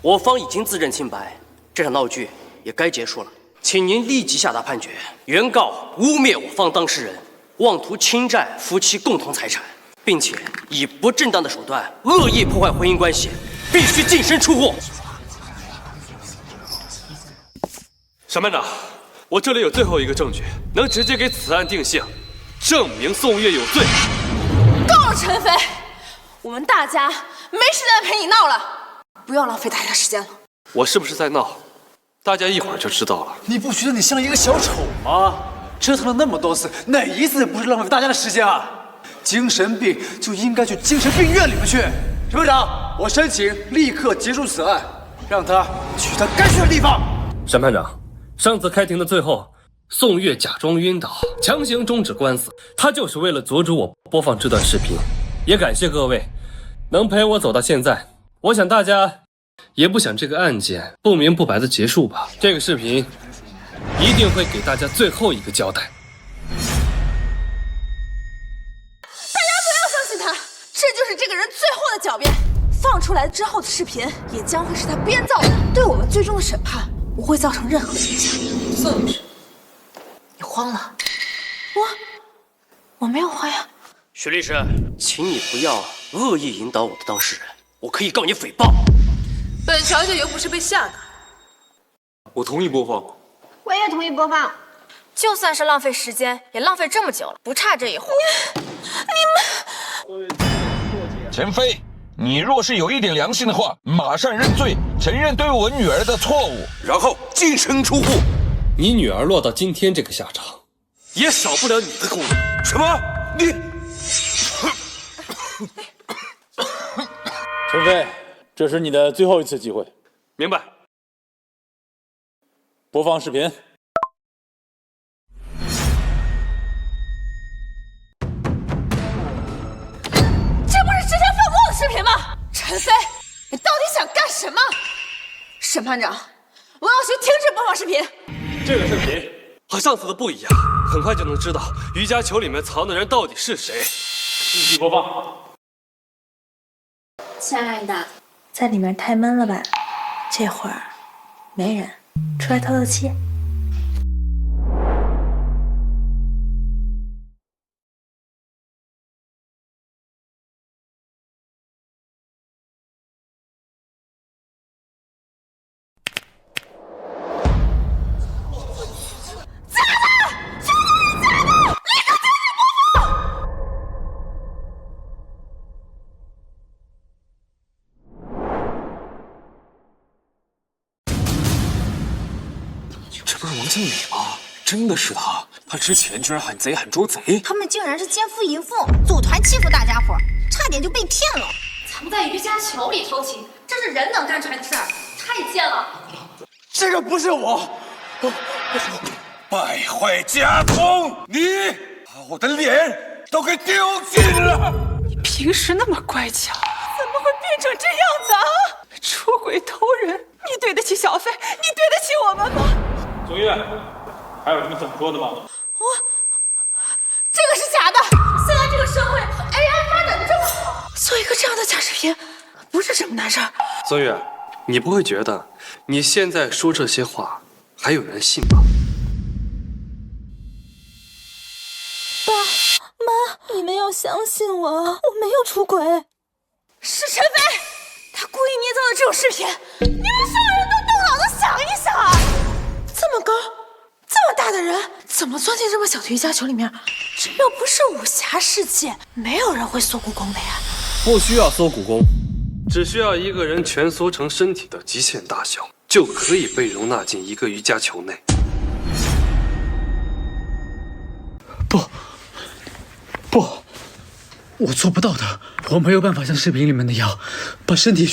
我方已经自认清白，这场闹剧也该结束了，请您立即下达判决，原告污蔑我方当事人，妄图侵占夫妻共同财产，并且以不正当的手段恶意破坏婚姻关系，必须净身出户。沈班长，我这里有最后一个证据，能直接给此案定性，证明宋月有罪。够了，陈飞，我们大家没时间陪你闹了，不要浪费大家时间了。我是不是在闹？大家一会儿就知道了。你不觉得你像一个小丑吗？折腾了那么多次，哪一次不是浪费大家的时间啊？精神病就应该去精神病院里面去。陈班长，我申请立刻结束此案，让他去他该去的地方。审判长，上次开庭的最后，宋月假装晕倒，强行终止官司，他就是为了阻止我播放这段视频。也感谢各位能陪我走到现在，我想大家也不想这个案件不明不白的结束吧。这个视频一定会给大家最后一个交代。大家不要相信他，这就是这个人最后的狡辩。放出来之后的视频也将会是他编造的，对我们最终的审判不会造成任何影响。宋律师，你慌了？我没有慌呀。许律师，请你不要恶意引导我的当事人，我可以告你诽谤。本小姐又不是被吓的。我同意播放。我也同意播放。就算是浪费时间，也浪费这么久了，不差这一会儿。你们，陈飞，你若是有一点良心的话，马上认罪，承认对我女儿的错误，然后净身出户。你女儿落到今天这个下场，也少不了你的功劳。什么？你？陈飞，这是你的最后一次机会。明白。播放视频。这不是之前放过的视频吗？陈飞，你到底想干什么？审判长，我要求停止播放视频。这个视频和上次的不一样，很快就能知道瑜伽球里面藏的人到底是谁。继续播放。亲爱的，在里面太闷了吧？这会儿没人，出来透透气。这不是王经理吗？真的是他！他之前居然喊贼喊捉贼，他们竟然是奸夫淫妇，组团欺负大家伙，差点就被骗了。藏在瑜伽球里偷情，这是人能干出来的事儿，太贱了。这个不是我，败坏家风，你把我的脸都给丢尽了。你平时那么乖巧，怎么会变成这样子啊？出轨偷人，你对得起小飞，你对得起我们吗？宋月，还有什么想说的吗？这个是假的。现在这个社会 AI 发展的这么好，做一个这样的假视频不是什么难事儿。宋月，你不会觉得你现在说这些话还有人信吗？爸妈，你们要相信我，我没有出轨。是陈飞，他故意捏造的这种视频，你们所有人都动脑子想一想啊！这么高这么大的人，怎么钻进这么小的瑜伽球里面？这又不是武侠世界，没有人会缩骨功的呀。不需要缩骨功，只需要一个人蜷缩成身体的极限大小，就可以被容纳进一个瑜伽球内。不，我做不到的，我没有办法像视频里面那样，把身体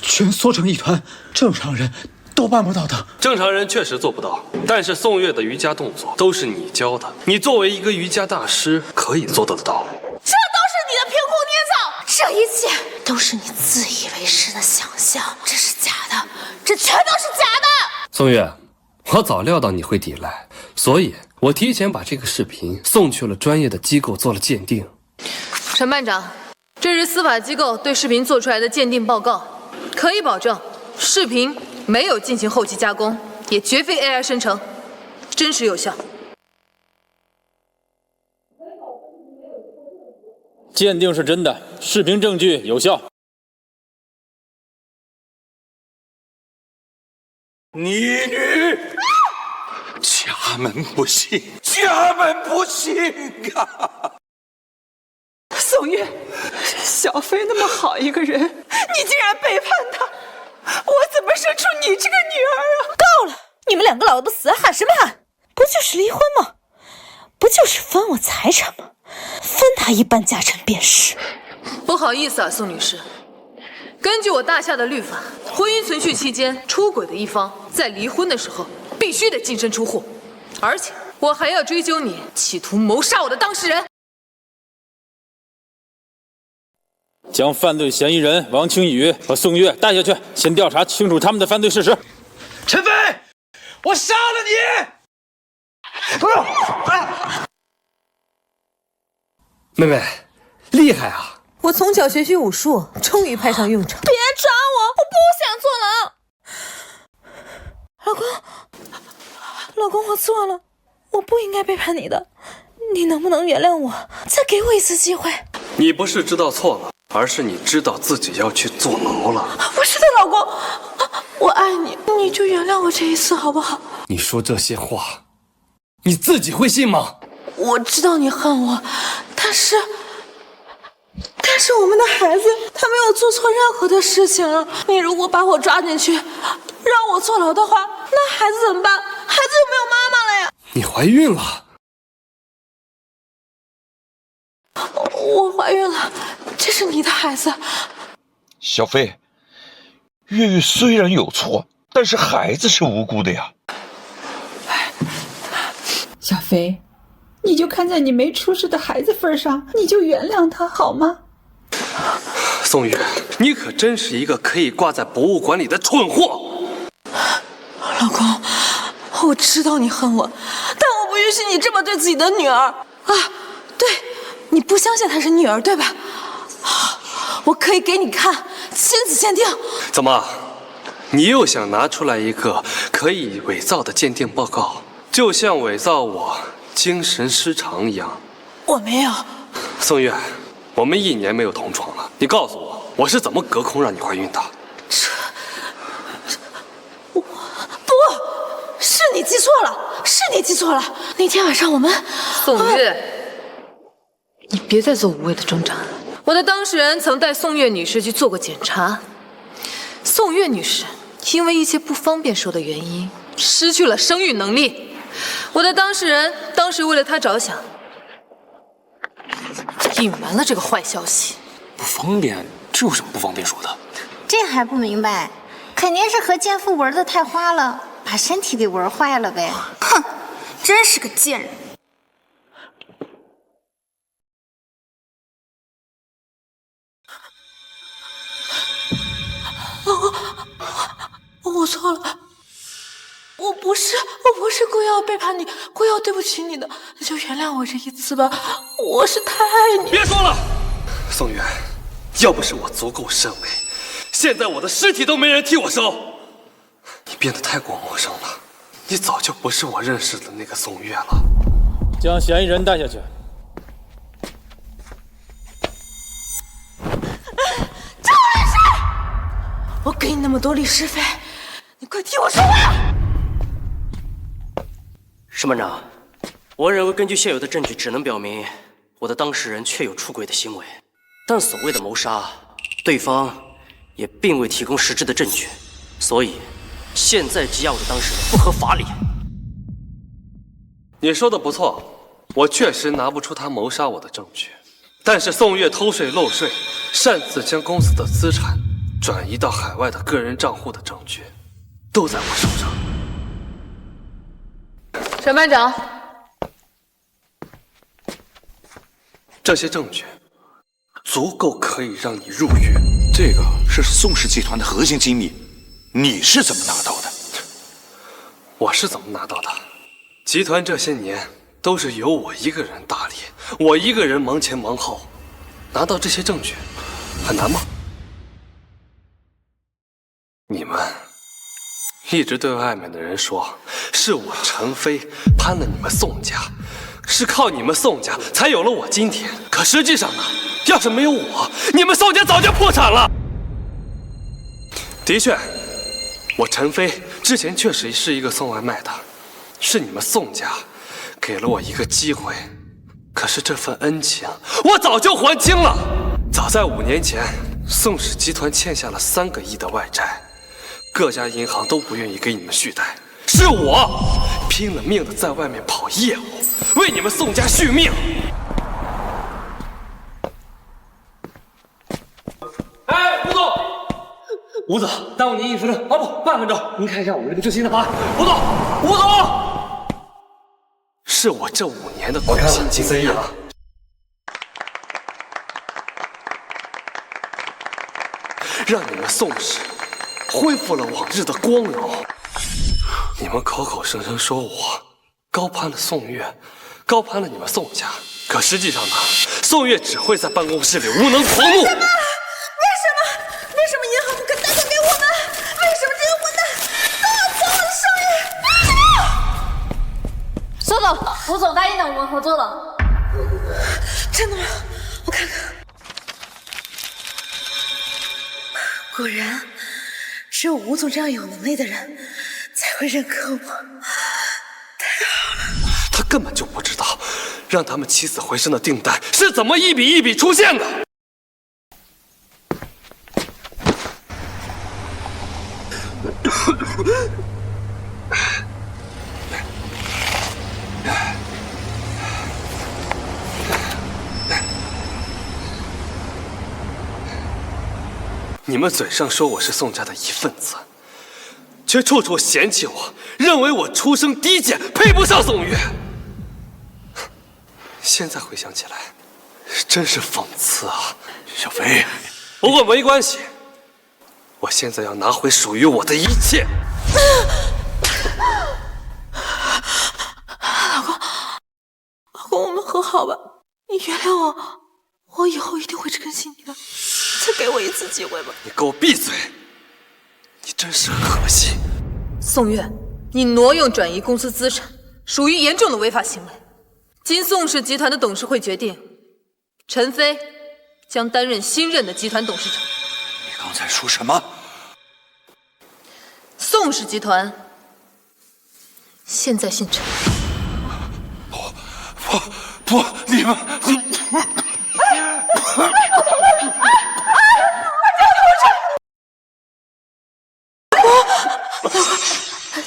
全缩成一团，正常人都办不到的。正常人确实做不到，但是宋月的瑜伽动作都是你教的，你作为一个瑜伽大师可以做得到。这都是你的凭空捏造，这一切都是你自以为是的想象，这是假的，这全都是假的。宋月，我早料到你会抵赖，所以我提前把这个视频送去了专业的机构做了鉴定。审判长，这是司法机构对视频做出来的鉴定报告，可以保证视频没有进行后期加工，也绝非 AI 生成，真实有效。鉴定是真的，视频证据有效。你女，家门不幸，家门不幸啊！宋月，小飞那么好一个人，你竟然背叛他，我怎么生出你这个女儿啊？够了！你们两个老的死喊什么喊？不就是离婚吗？不就是分我财产吗？分他一半家产便是。不好意思啊，宋律师，根据我大夏的律法，婚姻存续期间出轨的一方在离婚的时候必须得净身出户，而且我还要追究你企图谋杀我的当事人。将犯罪嫌疑人王清宇和宋月带下去，先调查清楚他们的犯罪事实。陈飞，我杀了你！妹妹，厉害啊！我从小学习武术，终于派上用场。别抓我，我不想坐牢。老公，我错了，我不应该背叛你的，你能不能原谅我，再给我一次机会？你不是知道错了，而是你知道自己要去坐牢了。不是的，老公，我爱你，你就原谅我这一次好不好？你说这些话，你自己会信吗？我知道你恨我，但是我们的孩子他没有做错任何的事情啊！你如果把我抓进去，让我坐牢的话，那孩子怎么办？孩子子就没有妈妈了呀？你怀孕了？我怀孕了，这是你的孩子。小飞，月月虽然有错，但是孩子是无辜的呀。小飞，你就看在你没出事的孩子份上，你就原谅他好吗？宋月，你可真是一个可以挂在博物馆里的蠢货。老公，我知道你恨我，但我不允许你这么对自己的女儿啊！对，你不相信她是女儿对吧？我可以给你看，亲子鉴定。怎么，你又想拿出来一个可以伪造的鉴定报告，就像伪造我精神失常一样？我没有。宋月，我们1年没有同床了，你告诉我，我是怎么隔空让你怀孕的？不，是你记错了，是你记错了。那天晚上我们……宋月，你别再做无谓的挣扎了。我的当事人曾带宋月女士去做过检查，宋月女士因为一些不方便说的原因，失去了生育能力。我的当事人当时为了她着想，隐瞒了这个坏消息。不方便？这有什么不方便说的？这还不明白？肯定是和奸夫玩的太花了，把身体给玩坏了呗。哼，真是个贱人。我错了，我不是故意要背叛你，故意要对不起你的，你就原谅我这一次吧，我是太爱你。别说了，宋月，要不是我足够深为，现在我的尸体都没人替我收。你变得太过陌生了，你早就不是我认识的那个宋月了。将嫌疑人带下去。赵律师，我给你那么多律师费，你快替我说话！审判长，我认为根据现有的证据，只能表明我的当事人确有出轨的行为，但所谓的谋杀，对方也并未提供实质的证据，所以现在羁押我的当事人不合法理。你说的不错，我确实拿不出他谋杀我的证据，但是宋月偷税漏税，擅自将公司的资产转移到海外的个人账户的证据，都在我手上。审判长，这些证据足够可以让你入狱。这个是宋氏集团的核心机密，你是怎么拿到的？我是怎么拿到的？集团这些年都是由我一个人打理，我一个人忙前忙后，拿到这些证据很难吗？你们一直对外面的人说是我陈飞攀了你们宋家，是靠你们宋家才有了我今天。可实际上呢，要是没有我，你们宋家早就破产了。的确，我陈飞之前确实是一个送外卖的，是你们宋家给了我一个机会，可是这份恩情我早就还清了。早在5年前，宋氏集团欠下了3个亿的外债，各家银行都不愿意给你们续贷，是我拼了命的在外面跑业务，为你们宋家续命。哎，吴总，吴总，耽误您1分钟，不，半分钟。您看一下我们这个最新的方案。吴总，是我这5年的苦心经营啊。让你们宋氏恢复了往日的光荣。你们口口声声说我高攀了宋月，高攀了你们宋家，可实际上呢，宋月只会在办公室里无能狂怒。为什么银行不肯贷款给我们？为什么这个混蛋都要抢我的生意？苏总，吴总答应了我们合作了。真的吗？我看看。果然，只有吴总这样有能力的人才会认可我。太好了！他根本就不知道，让他们起死回生的订单是怎么一笔一笔出现的。你们嘴上说我是宋家的一份子，却处处嫌弃我，认为我出身低贱，配不上宋月。现在回想起来，真是讽刺啊！小飞，不过没关系，我现在要拿回属于我的一切。老公，我们和好吧，你原谅我，我以后一定会珍惜你的，再给我一次机会吧。你给我闭嘴！你真是可惜。宋月，你挪用转移公司资产，属于严重的违法行为。经宋氏集团的董事会决定，陈飞将担任新任的集团董事长。你刚才说什么？宋氏集团现在姓陈。不，你们，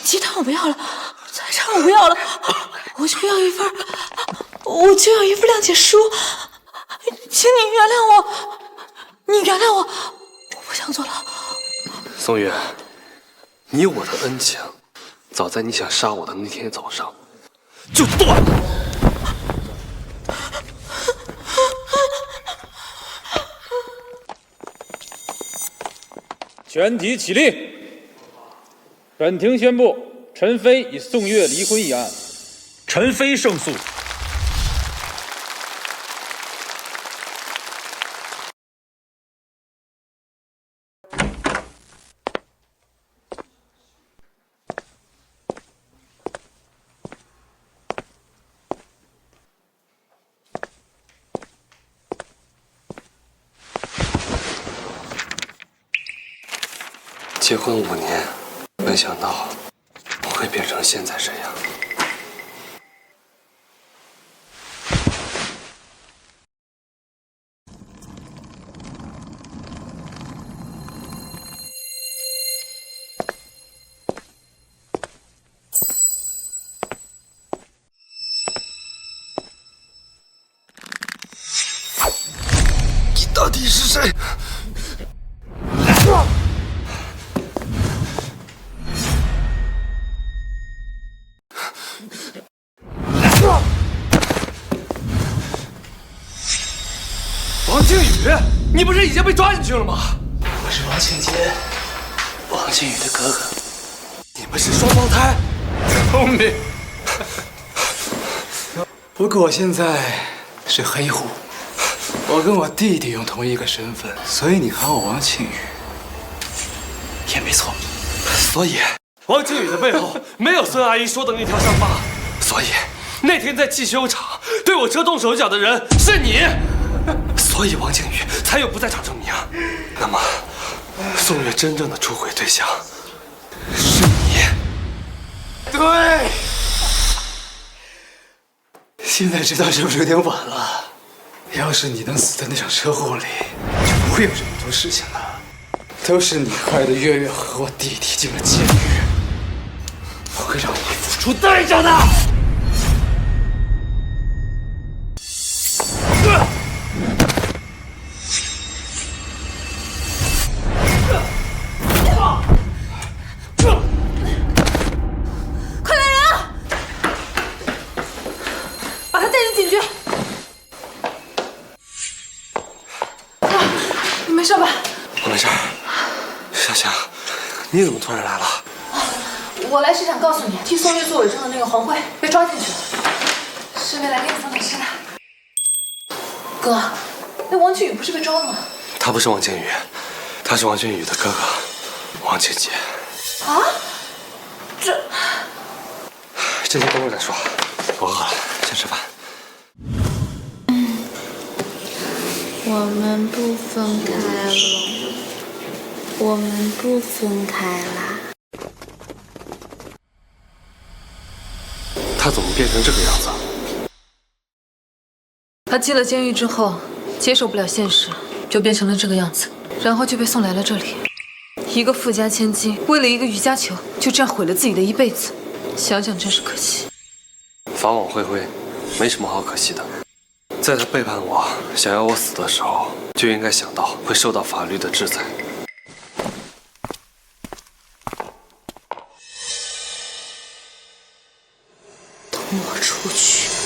鸡汤我不要了，财产我不要了，我就要一份谅解书，请你原谅我，你原谅我，我不想坐牢。宋月，你我的恩情，早在你想杀我的那天早上就断了。全体起立。本庭宣布，陈飞与宋月离婚一案，陈飞胜诉。结婚5年，没想到会变成现在这样。你到底是谁？王靖宇，你不是已经被抓进去了吗？我是王庆杰，王靖宇的哥哥。你们是双胞胎？聪明。不过我现在是黑户，我跟我弟弟用同一个身份，所以你喊我王庆宇也没错。所以王靖宇的背后没有孙阿姨说的那条伤疤，所以那天在汽修厂对我车动手脚的人是你，所以王靖宇才有不在场证明。那么宋月真正的出轨对象是你。对。现在知道是不是有点晚了？要是你能死在那场车祸里，就不会有这么多事情了。都是你害得月月和我弟弟进了监狱，我会让你付出代价的。快来人啊！把他带进警局。你没事吧？我没事。小强，你怎么突然来了？我来是想告诉你，替宋月做伪证的那个黄慧被抓进去了，顺便来给你送点吃的。哥，那王靖宇不是被抓了吗？他不是王靖宇，他是王靖宇的哥哥，王庆杰。啊？这些等会儿再说，我饿了，先吃饭。我们不分开了，我们不分开啦。他怎么变成这个样子？他进了监狱之后，接受不了现实，就变成了这个样子，然后就被送来了这里。一个富家千金，为了一个瑜伽球，就这样毁了自己的一辈子，想想真是可惜。法网恢恢，没什么好可惜的。在他背叛我、想要我死的时候，就应该想到会受到法律的制裁。我出去。